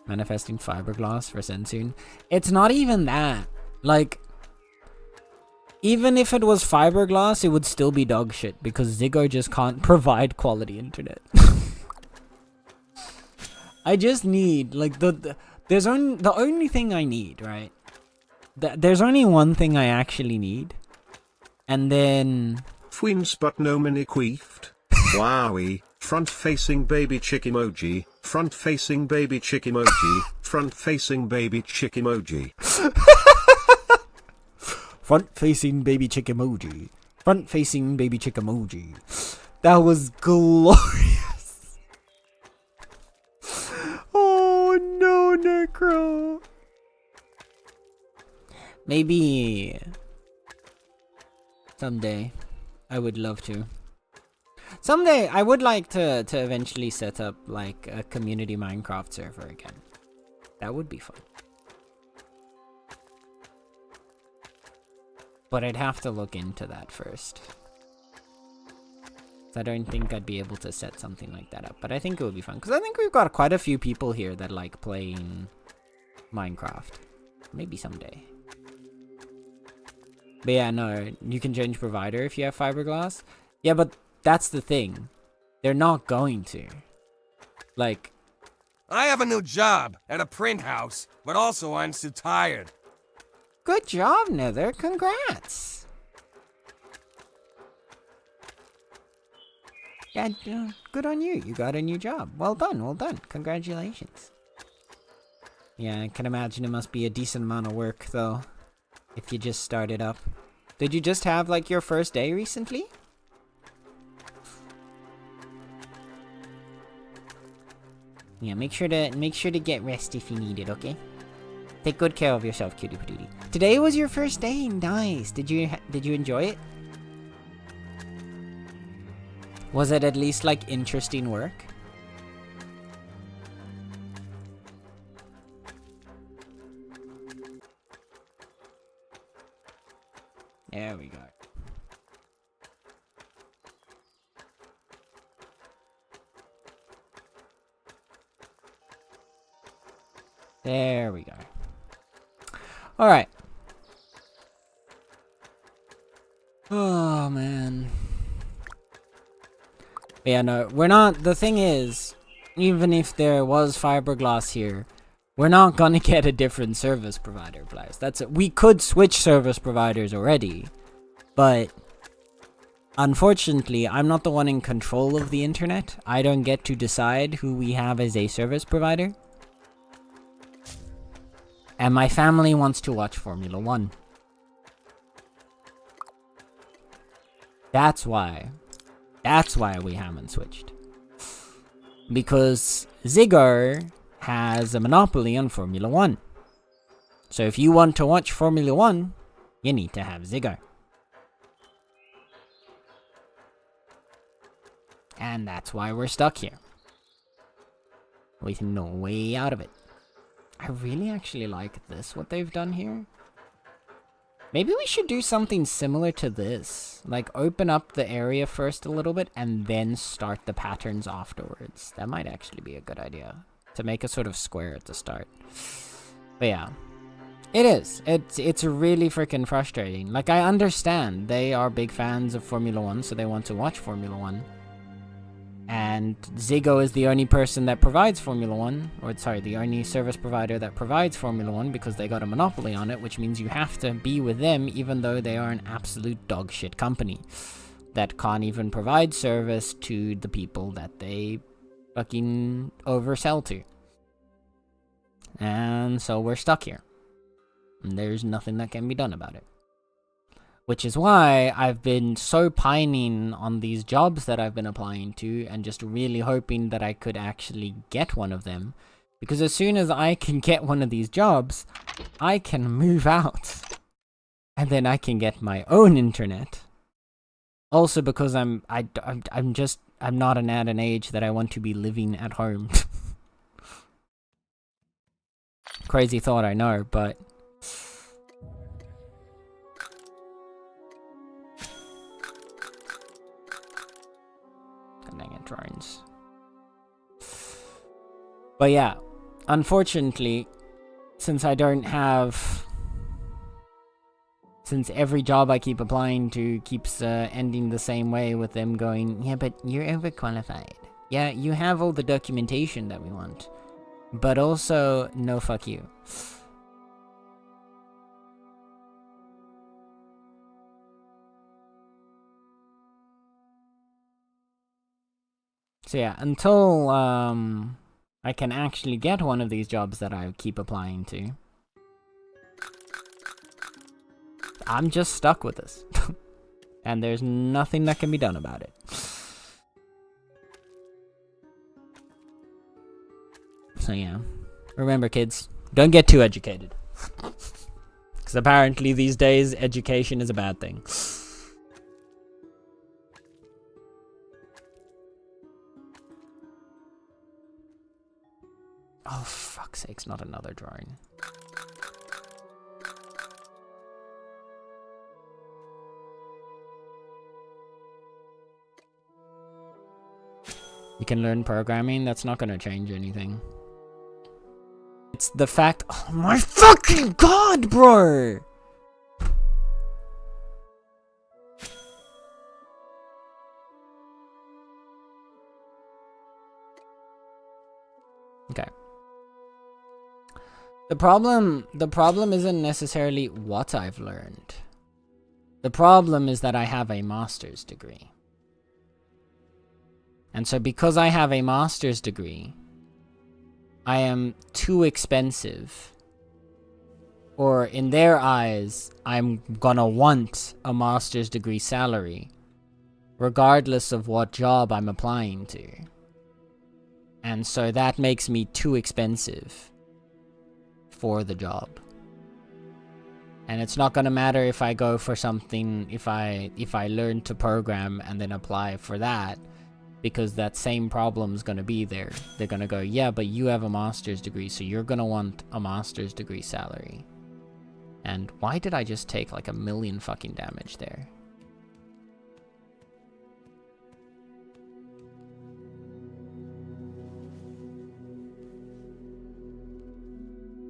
Manifesting fiberglass for Sensoon. It's not even that. Like, even if it was fiberglass, it would still be dog shit, because Ziggo just can't provide quality internet. I just need, like, the only thing I need, right? There's only one thing I actually need. And then... Fweens but no mini queefed. Wowie. Front-facing baby chick emoji. Front-facing baby chick emoji. Front-facing baby chick emoji. Front-facing baby chick emoji. Front-facing baby chick emoji. That was glorious. Oh no, Necro. Maybe someday I would love to. Someday, I would like to eventually set up, like, a community Minecraft server again. That would be fun. But I'd have to look into that first. I don't think I'd be able to set something like that up. But I think it would be fun. Because I think we've got quite a few people here that like playing Minecraft. Maybe someday. But yeah, no. You can change provider if you have fiberglass. Yeah, but that's the thing. They're not going to. Like... I have a new job at a print house, but also I'm so tired. Good job, Nether. Congrats. Yeah, good on you. You got a new job. Well done, well done. Congratulations. Yeah, I can imagine it must be a decent amount of work, though, if you just started up. Did you just have, like, your first day recently? Yeah, make sure to get rest if you need it, okay? Take good care of yourself, cutie patootie. Today was your first day. Nice. Did you enjoy it? Was it at least like interesting work? There we go. There we go. All right. Oh, man. Yeah, no, we're not... The thing is, even if there was fiberglass here, we're not gonna get a different service provider, Blaze. That's it. We could switch service providers already, but... Unfortunately, I'm not the one in control of the internet. I don't get to decide who we have as a service provider. And my family wants to watch Formula 1. That's why we haven't switched. Because Ziggo has a monopoly on Formula 1. So if you want to watch Formula 1, you need to have Ziggo. And that's why we're stuck here. With no way out of it. I really actually like this, what they've done here. Maybe we should do something similar to this. Like, open up the area first a little bit, and then start the patterns afterwards. That might actually be a good idea. To make a sort of square at the start. But yeah. It is. It's really freaking frustrating. Like, I understand. They are big fans of Formula 1, so they want to watch Formula 1. And Ziggo is the only person that provides Formula 1, or sorry, the only service provider that provides Formula 1 because they got a monopoly on it, which means you have to be with them even though they are an absolute dog shit company that can't even provide service to the people that they fucking oversell to. And so we're stuck here. And there's nothing that can be done about it. Which is why I've been so pining on these jobs that I've been applying to and just really hoping that I could actually get one of them. Because as soon as I can get one of these jobs, I can move out. And then I can get my own internet. Also because I'm not at an age that I want to be living at home. Crazy thought, I know, but... Dang it, drones. But yeah, unfortunately, since I don't have... Since every job I keep applying to keeps ending the same way with them going, yeah, but you're overqualified. Yeah, you have all the documentation that we want. But also, no fuck you. So yeah, until I can actually get one of these jobs that I keep applying to, I'm just stuck with this. And there's nothing that can be done about it. So yeah, remember kids, don't get too educated. Because apparently these days, education is a bad thing. Oh, fuck's sakes, not another drawing. You can learn programming, that's not gonna change anything. It's the fact— oh my fucking god, bro! Okay. The problem isn't necessarily what I've learned. The problem is that I have a master's degree. And so because I have a master's degree, I am too expensive. Or in their eyes, I'm gonna want a master's degree salary, regardless of what job I'm applying to. And so that makes me too expensive for the job. And it's not gonna matter if I go for something, if I learn to program and then apply for that, because that same problem's gonna be there. They're gonna go, yeah, but you have a master's degree, so you're gonna want a master's degree salary. And why did I just take like 1,000,000 fucking damage there?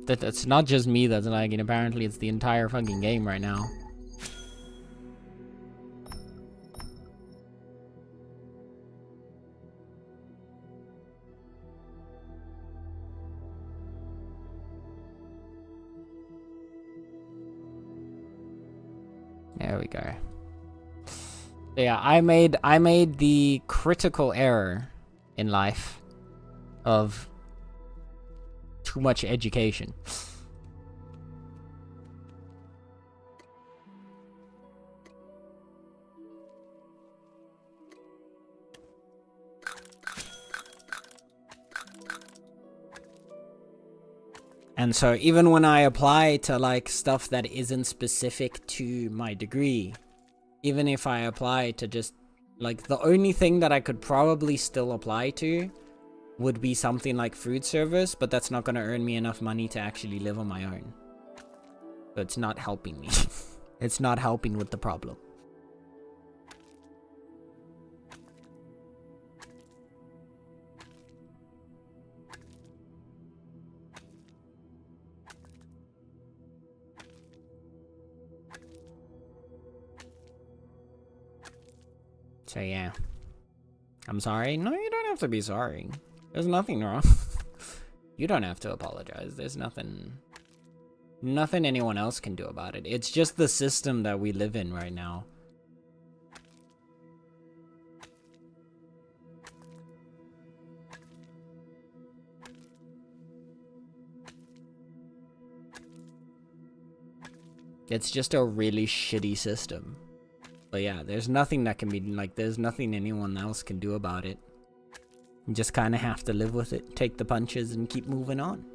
That's not just me that's lagging, apparently it's the entire fucking game right now. There we go. So yeah, I made the critical error in life of too much education. And so even when I apply to like stuff that isn't specific to my degree, even if I apply to just like the only thing that I could probably still apply to would be something like food service, but that's not going to earn me enough money to actually live on my own. So it's not helping me. It's not helping with the problem. So yeah. I'm sorry? No, you don't have to be sorry. There's nothing wrong. You don't have to apologize. There's nothing anyone else can do about it. It's just the system that we live in right now. It's just a really shitty system. But yeah, there's nothing that can be, like, there's nothing anyone else can do about it. You just kind of have to live with it, take the punches, and keep moving on.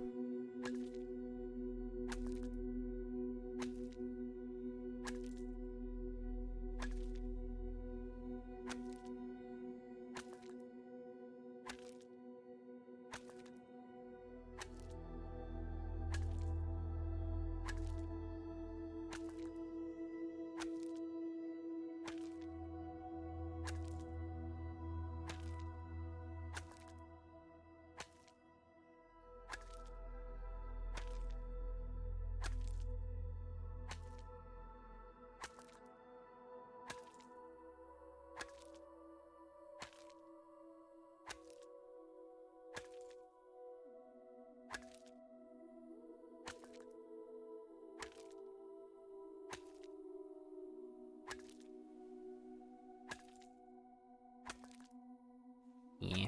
Yeah.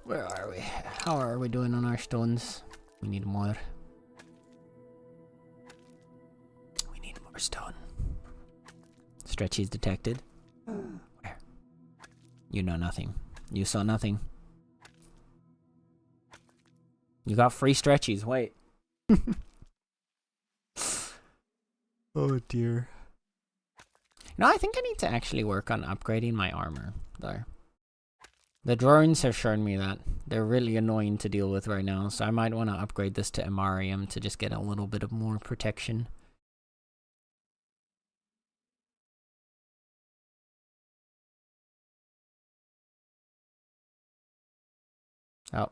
Where are we? How are we doing on our stones? We need more. We need more stone. Stretchies detected. Where? You know nothing. You saw nothing. You got free stretchies. Wait. Oh dear. No, I think I need to actually work on upgrading my armor, though. The drones have shown me that they're really annoying to deal with right now, so I might want to upgrade this to Imarium to just get a little bit of more protection. Oh.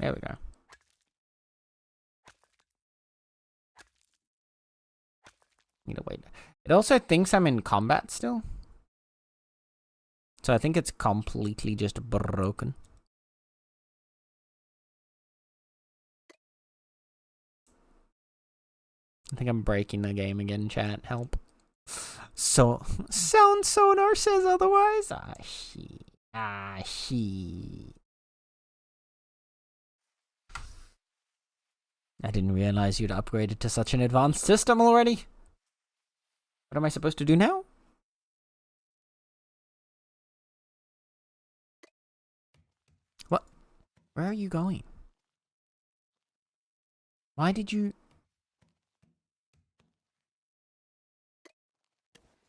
There we go. Need to wait. It also thinks I'm in combat still. So I think it's completely just broken. I think I'm breaking the game again, chat. Help. So, Sound Sonar says otherwise. She. I didn't realize you'd upgraded to such an advanced system already. What am I supposed to do now? What? Where are you going? Why did you...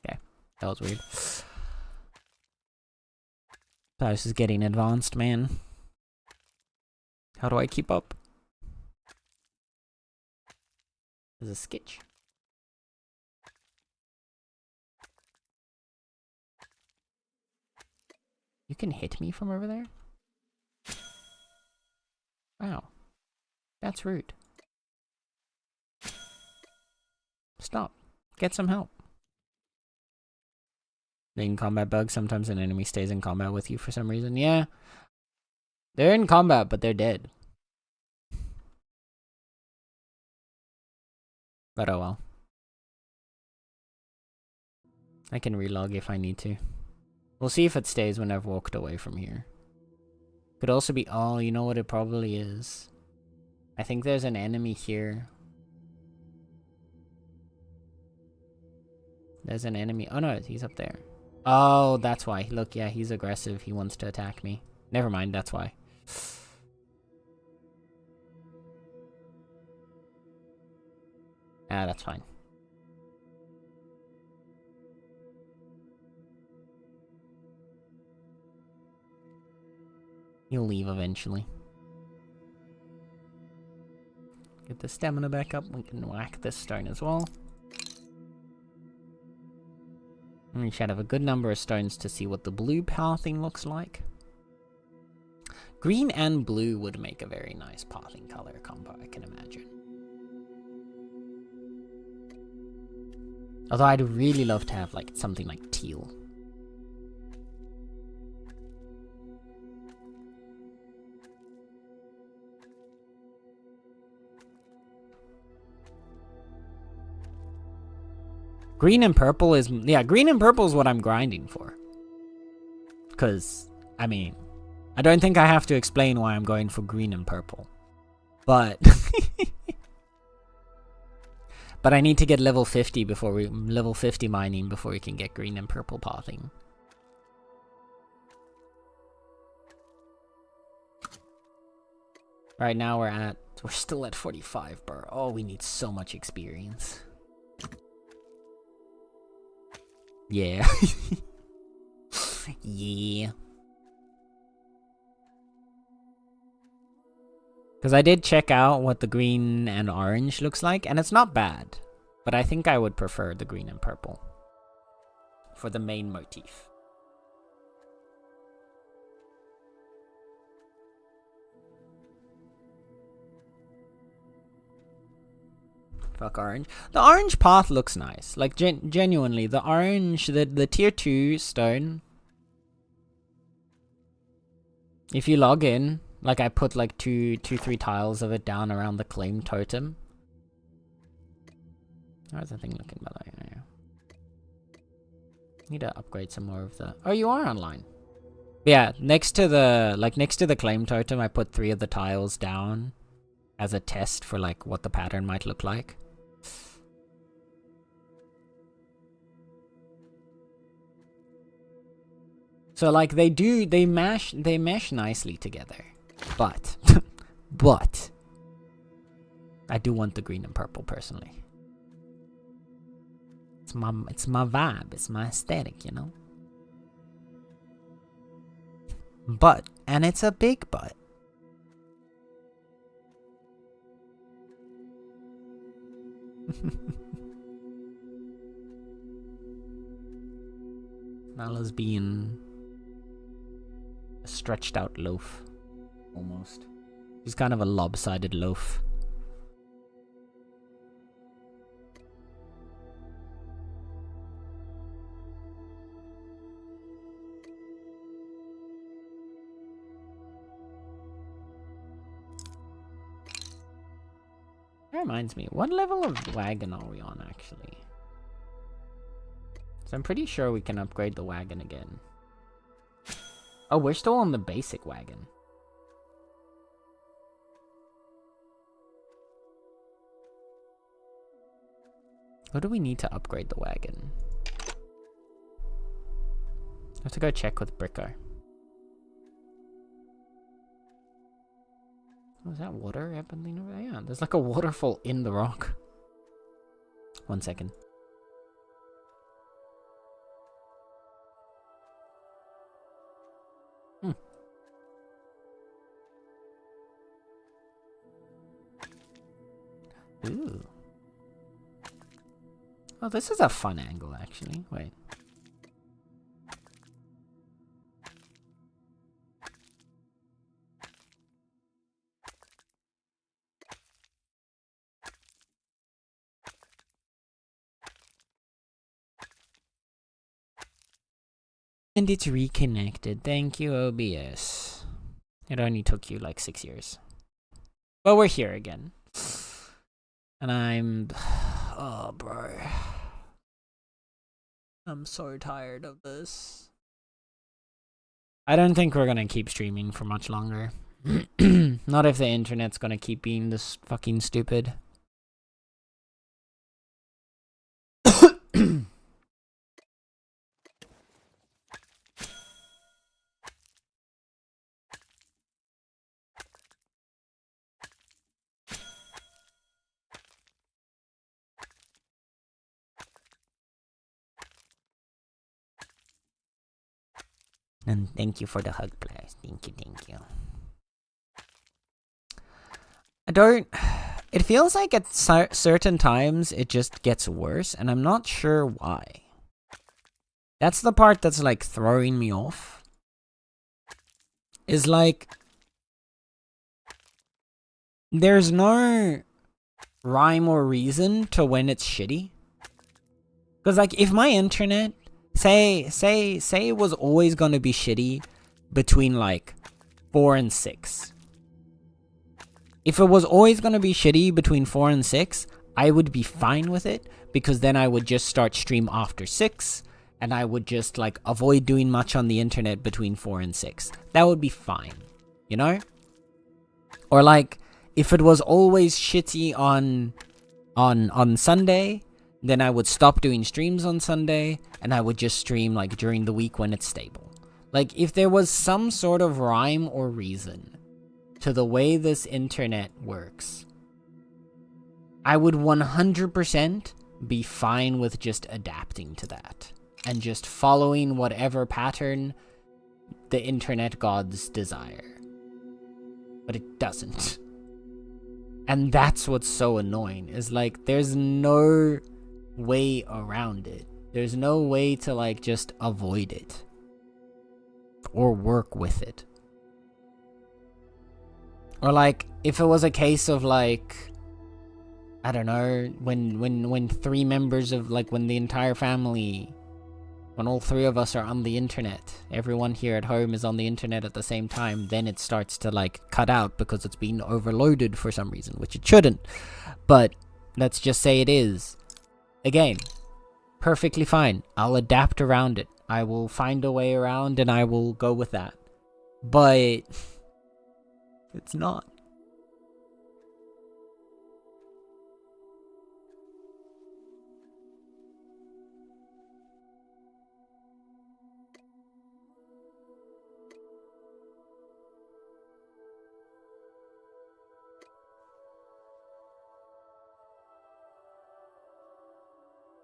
Okay, that was weird. This is getting advanced, man. How do I keep up? There's a sketch. You can hit me from over there? Wow. That's rude. Stop. Get some help. The in-combat bug. Sometimes an enemy stays in combat with you for some reason. Yeah. They're in combat, but they're dead. But oh well. I can relog if I need to. We'll see if it stays when I've walked away from here. Could also be... Oh, you know what it probably is? I think there's an enemy here. There's an enemy... Oh no, he's up there. Oh, that's why. Look, yeah, he's aggressive. He wants to attack me. Never mind, that's why. Ah, that's fine. He'll leave eventually. Get the stamina back up. We can whack this stone as well. And we should have a good number of stones to see what the blue pathing looks like. Green and blue would make a very nice pathing color combo, I can imagine. Although I'd really love to have like something like teal. Green and purple is... Yeah, green and purple is what I'm grinding for. Because, I mean, I don't think I have to explain why I'm going for green and purple. But... but I need to get level 50 before we... Level 50 mining before we can get green and purple pathing. Right now we're still at 45, bro. Oh, we need so much experience. Yeah. Yeah. Because I did check out what the green and orange looks like, and it's not bad. But I think I would prefer the green and purple for the main motif. Fuck orange. The orange path looks nice. Like, genuinely, the orange, the tier 2 stone. If you log in, like I put like 3 tiles of it down around the claim totem. How's the thing looking, by the way? Need to upgrade some more of the... Oh, you are online. Yeah, next to the claim totem, I put 3 of the tiles down as a test for like what the pattern might look like. So like they mesh nicely together. But But I do want the green and purple personally. It's my vibe. It's my aesthetic, you know. But, and it's a big but. Nala's being a stretched out loaf. Almost. He's kind of a lopsided loaf. That reminds me, what level of wagon are we on actually? So I'm pretty sure we can upgrade the wagon again. Oh, we're still on the basic wagon. What do we need to upgrade the wagon? I have to go check with Bricker. Was that water happening over there? Yeah, there's like a waterfall in the rock. 1 second. Ooh. Oh, this is a fun angle, actually. Wait. And it's reconnected. Thank you, OBS. It only took you like 6 years. But we're here again. And I'm... Oh, bro. I'm so tired of this. I don't think we're gonna keep streaming for much longer. Not if the internet's gonna keep being this fucking stupid. And thank you for the hug, players. Thank you, thank you. I don't... It feels like at certain times it just gets worse, and I'm not sure why. That's the part that's like throwing me off. Is like... There's no rhyme or reason to when it's shitty. Because like if my internet... Say it was always gonna be shitty between like 4 and 6. If it was always gonna be shitty between 4 and 6, I would be fine with it, because then I would just start stream after 6, and I would just like avoid doing much on the internet between 4 and 6. That would be fine, you know? Or like if it was always shitty on Sunday, then I would stop doing streams on Sunday, and I would just stream like during the week when it's stable. Like if there was some sort of rhyme or reason to the way this internet works, I would 100% be fine with just adapting to that and just following whatever pattern the internet gods desire. But it doesn't. And that's what's so annoying, is like there's no way around it. There's no way to like just avoid it or work with it. Or like if it was a case of like, I don't know, when 3 members of like, when the entire family, when all 3 of us are on the internet, everyone here at home is on the internet at the same time, then it starts to like cut out because it's being overloaded for some reason, which it shouldn't. But let's just say it is. Again, perfectly fine. I'll adapt around it. I will find a way around and I will go with that. But it's not.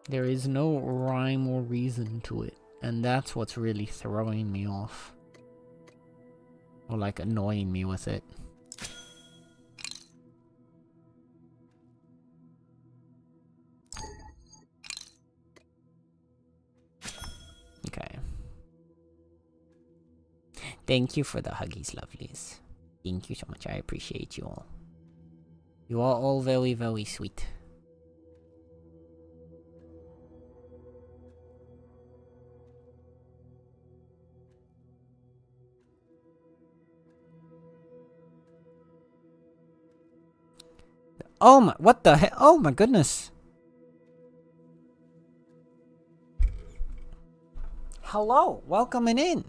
There is no rhyme or reason to it, and that's what's really throwing me off. Or like annoying me with it. Okay. Thank you for the huggies, lovelies. Thank you so much. I appreciate you all. You are all very, very sweet. Oh my, what the heck? Oh my goodness. Hello, welcoming in.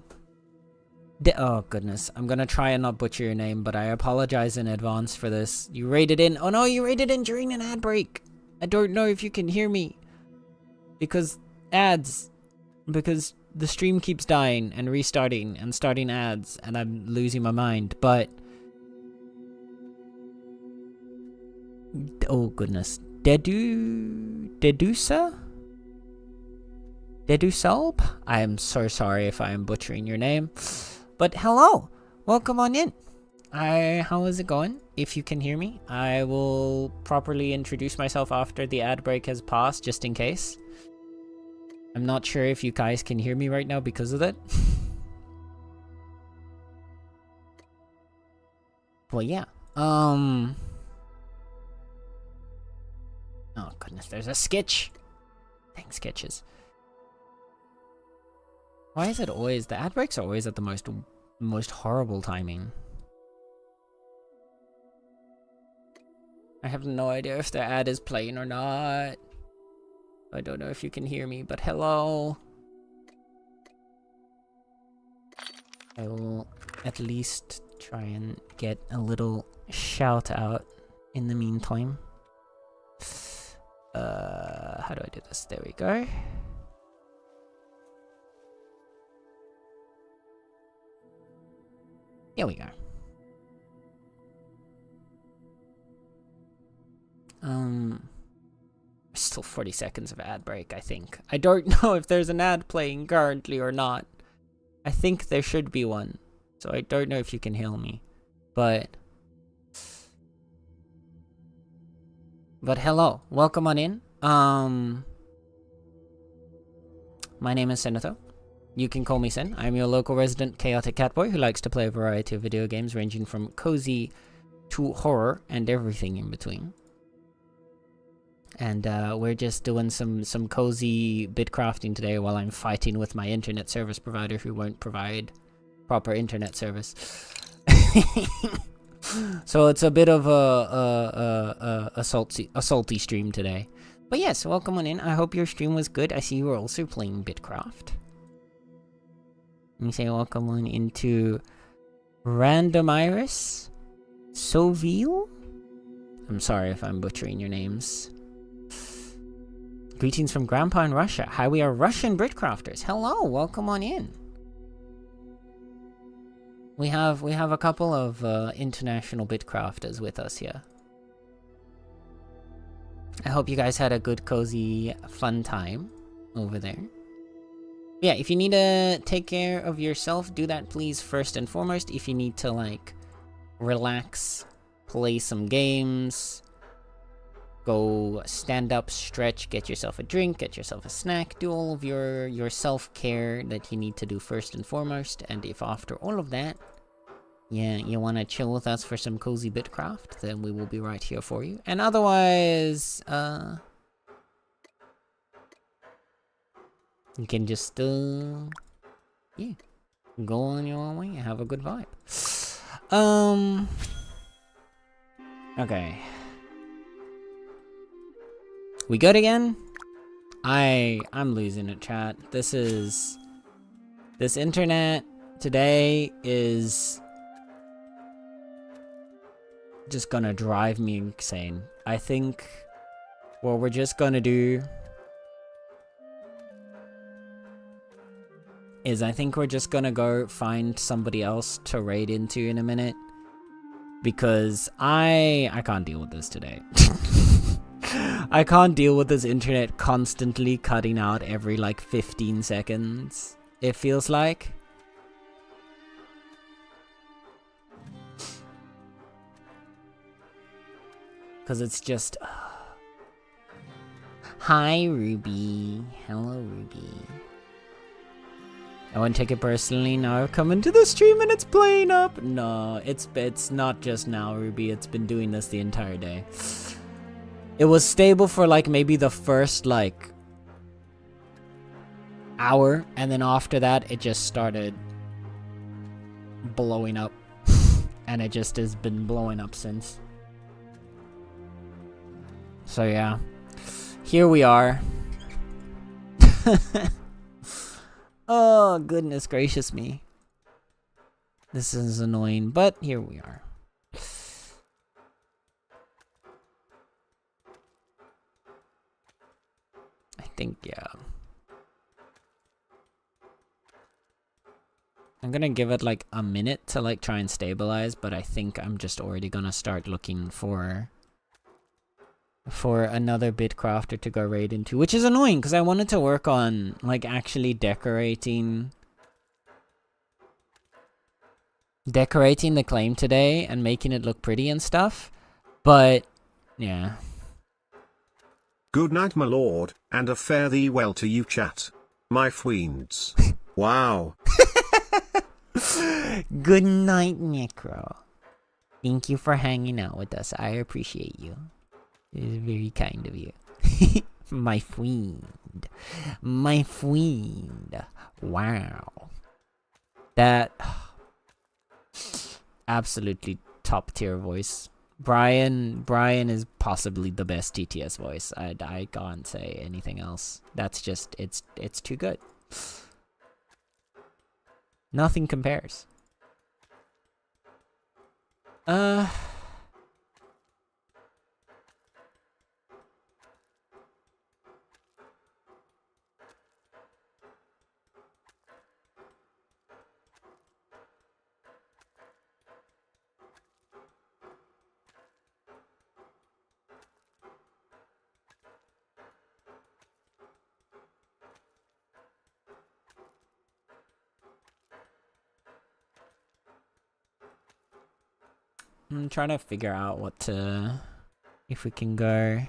Oh goodness, I'm gonna try and not butcher your name, but I apologize in advance for this. You raided in. Oh no, you raided in during an ad break. I don't know if you can hear me. Because ads. Because the stream keeps dying and restarting and starting ads, and I'm losing my mind, but... Oh goodness. Dedusa? Dedusalb? I am so sorry if I am butchering your name. But hello! Welcome on in. How is it going? If you can hear me, I will properly introduce myself after the ad break has passed, just in case. I'm not sure if you guys can hear me right now because of that. Well, yeah. Oh goodness, there's a sketch. Thanks, sketches. Why is it always... The ad breaks are always at the most horrible timing. I have no idea if the ad is playing or not. I don't know if you can hear me, but hello. I will at least try and get a little shout out in the meantime. How do I do this? There we go. Here we go. Still 40 seconds of ad break, I think. I don't know if there's an ad playing currently or not. I think there should be one. So I don't know if you can hear me. But hello. Welcome on in. My name is Senator. You can call me Sen. I'm your local resident chaotic catboy who likes to play a variety of video games ranging from cozy to horror and everything in between. And we're just doing some cozy bit crafting today while I'm fighting with my internet service provider who won't provide proper internet service. So it's a bit of a salty stream today. But yes, welcome on in. I hope your stream was good. I see you were also playing Bitcraft. Let me say welcome on into Randomiris Sovil. I'm sorry if I'm butchering your names. Greetings from Grandpa in Russia. Hi, we are Russian Britcrafters. Hello, welcome on in. We have a couple of international Bitcrafters with us here. I hope you guys had a good, cozy, fun time over there. Yeah, if you need to take care of yourself, do that please first and foremost. If you need to like relax, play some games, go stand up, stretch, get yourself a drink, get yourself a snack, do all of your self-care that you need to do first and foremost. And if after all of that, yeah, you want to chill with us for some cozy Bitcraft, then we will be right here for you. And otherwise, you can just, yeah, go on your own way and have a good vibe. Okay. We good again? I'm losing it, chat. This internet today is just gonna drive me insane. I think what we're just gonna do is I think we're just gonna go find somebody else to raid into in a minute, because I can't deal with this today. I can't deal with this internet constantly cutting out every like 15 seconds. It feels like. Because it's just... Hi, Ruby. Hello, Ruby. I won't take it personally. Now I've come into the stream and it's playing up. No, it's not just now, Ruby. It's been doing this the entire day. It was stable for like maybe the first like hour, and then after that it just started blowing up. And it just has been blowing up since. So yeah. Here we are. Oh, goodness gracious me. This is annoying, but here we are. I think, yeah. I'm gonna give it like a minute to like try and stabilize, but I think I'm just already gonna start looking for another bitcrafter to go raid into, which is annoying because I wanted to work on like actually decorating the claim today and making it look pretty and stuff, but yeah. Good night, my lord, and a fare thee well to you, chat. My fiends. Wow. Good night, Necro. Thank you for hanging out with us. I appreciate you. It is very kind of you. My fiend. My fiend. Wow. That... absolutely top tier voice. Brian is possibly the best TTS voice. I can't say anything else. That's just... It's too good. Nothing compares. I'm trying to figure out if we can go.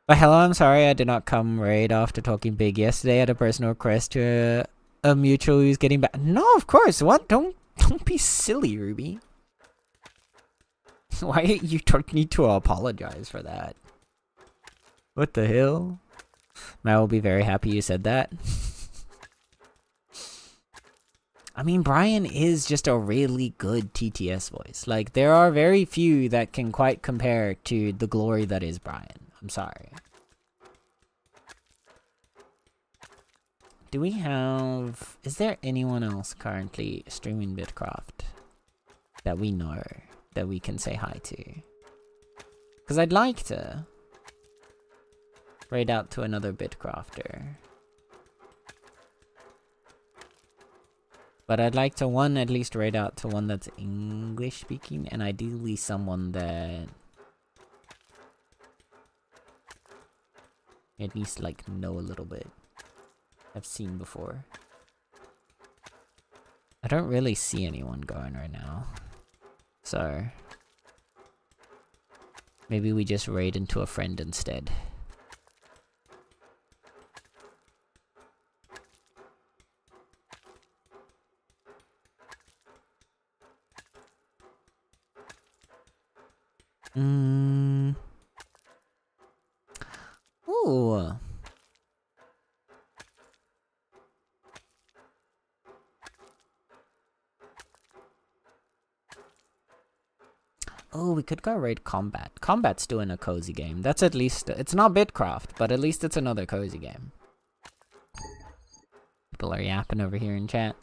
But hello, I'm sorry I did not come raid after talking big yesterday. I had a personal request to a mutual who's getting back. No, of course. What? Don't be silly, Ruby. Why you don't need to apologize for that? What the hell? Matt will be very happy you said that. I mean, Brian is just a really good TTS voice. Like, there are very few that can quite compare to the glory that is Brian. I'm sorry. Do we have... Is there anyone else currently streaming Bitcraft that we know that we can say hi to? Because I'd like to raid out to another Bitcrafter. But I'd like to, at least raid out to one that's English speaking, and ideally someone that at least, like, know a little bit. I've seen before. I don't really see anyone going right now. So maybe we just raid into a friend instead. Ooh. Oh, we could go raid Combat. Combat's doing a cozy game. That's at least... It's not Bitcraft, but at least it's another cozy game. People are yapping over here in chat.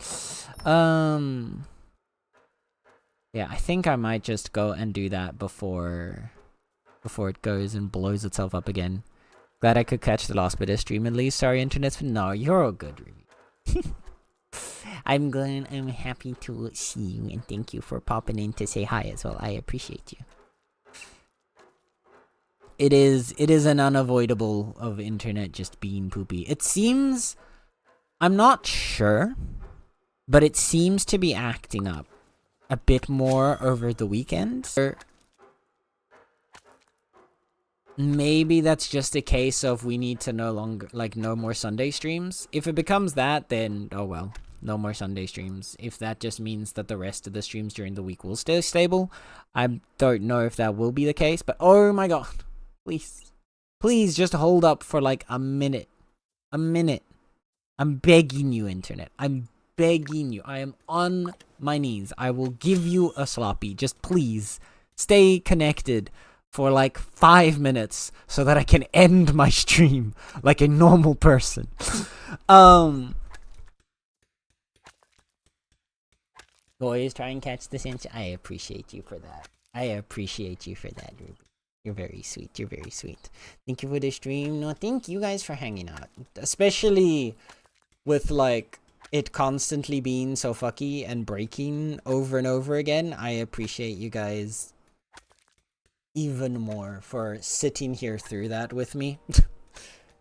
Yeah, I think I might just go and do that before it goes and blows itself up again. Glad I could catch the last bit of stream at least. Sorry, internet's... No, you're all good, Ruby. I'm glad, I'm happy to see you, and thank you for popping in to say hi as well. I appreciate you. it is an unavoidable of internet just being poopy. It seems, I'm not sure, but it seems to be acting up a bit more over the weekend. Or maybe that's just a case of we need to no more Sunday streams. If it becomes that, then oh well, no more Sunday streams. If that just means that the rest of the streams during the week will stay stable, I don't know if that will be the case. But oh my god, please just hold up for like a minute. I'm begging you, internet. I'm begging you. I am on my knees. I will give you a sloppy. Just please stay connected for like 5 minutes so that I can end my stream like a normal person. Boys, try and catch the sense. I appreciate you for that. Ruby. You're very sweet. You're very sweet. Thank you for the stream. No, thank you guys for hanging out. Especially with like it constantly being so fucky and breaking over and over again. I appreciate you guys even more for sitting here through that with me.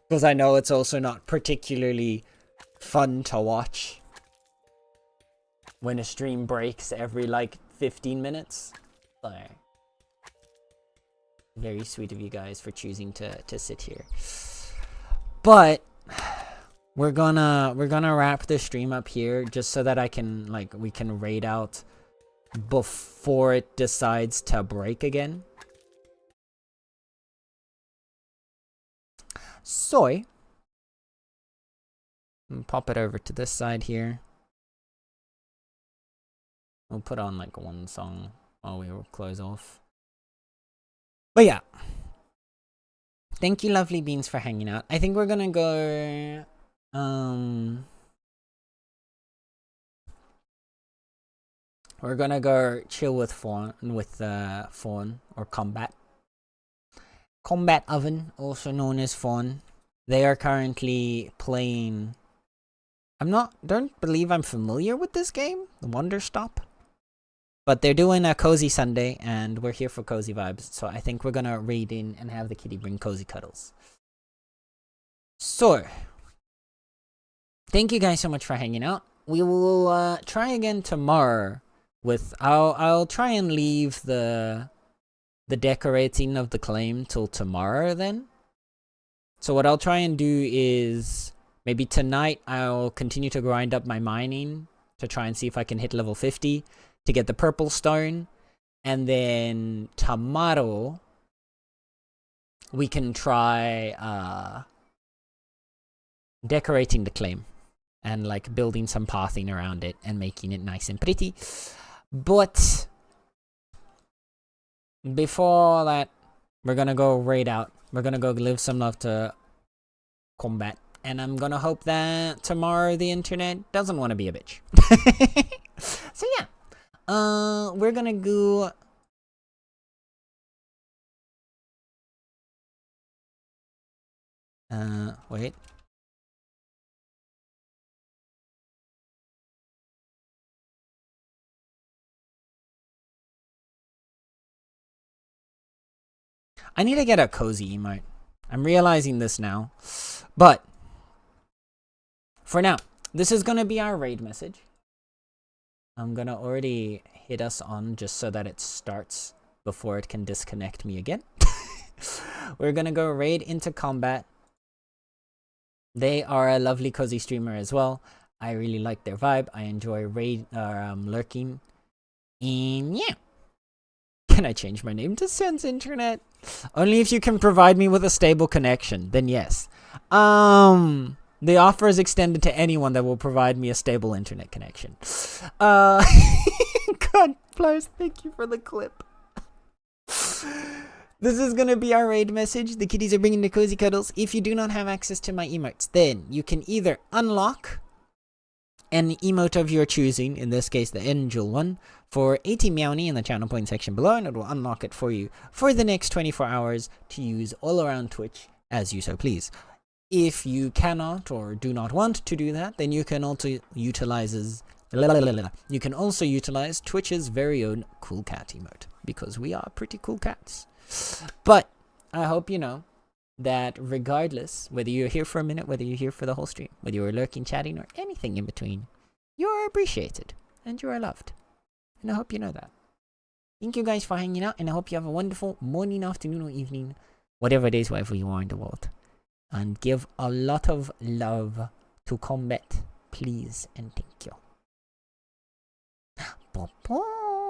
Because I know it's also not particularly fun to watch when a stream breaks every like 15 minutes. So, very sweet of you guys for choosing to sit here. But we're gonna wrap the stream up here just so that we can raid out before it decides to break again. So, pop it over to this side here. We'll put on like one song while we will close off. But yeah. Thank you, lovely beans, for hanging out. I think we're gonna go we're gonna go chill with Fawn or Combat. Combat Oven, also known as Fawn. They are currently playing. Don't believe I'm familiar with this game, the Wonder Stop. But they're doing a cozy Sunday, and we're here for cozy vibes. So I think we're gonna raid in and have the kitty bring cozy cuddles. So, thank you guys so much for hanging out. We will try again tomorrow with I'll try and leave the decorating of the claim till tomorrow then. So what I'll try and do is maybe tonight I'll continue to grind up my mining to try and see if I can hit level 50 to get the purple stone, and then tomorrow we can try decorating the claim and like building some pathing around it and making it nice and pretty. But before that, we're gonna go raid out. We're gonna go live some love to Combat, and I'm gonna hope that tomorrow the internet doesn't want to be a bitch. So yeah. We're gonna go. Wait. I need to get a cozy emote. I'm realizing this now. But for now, this is gonna be our raid message. I'm gonna already hit us on just so that it starts before it can disconnect me again. We're gonna go raid into Combat. They are a lovely cozy streamer as well. I really like their vibe. I enjoy lurking. And yeah. Can I change my name to Sense Internet? Only if you can provide me with a stable connection, then yes. The offer is extended to anyone that will provide me a stable internet connection. God bless, thank you for the clip. This is gonna be our raid message. The kitties are bringing the cozy cuddles. If you do not have access to my emotes, then you can either unlock an emote of your choosing, in this case the Angel one, for 80 Meownie in the channel point section below, and it will unlock it for you for the next 24 hours to use all around Twitch as you so please. If you cannot or do not want to do that, then you can also utilize Twitch's very own cool cat emote, because we are pretty cool cats. But I hope you know that regardless, whether you're here for a minute, whether you're here for the whole stream, whether you're lurking, chatting, or anything in between, you're appreciated and you are loved. And I hope you know that. Thank you guys for hanging out, and I hope you have a wonderful morning, afternoon, or evening, whatever it is, wherever you are in the world. And give a lot of love to Combat, please, and thank you. Bye-bye.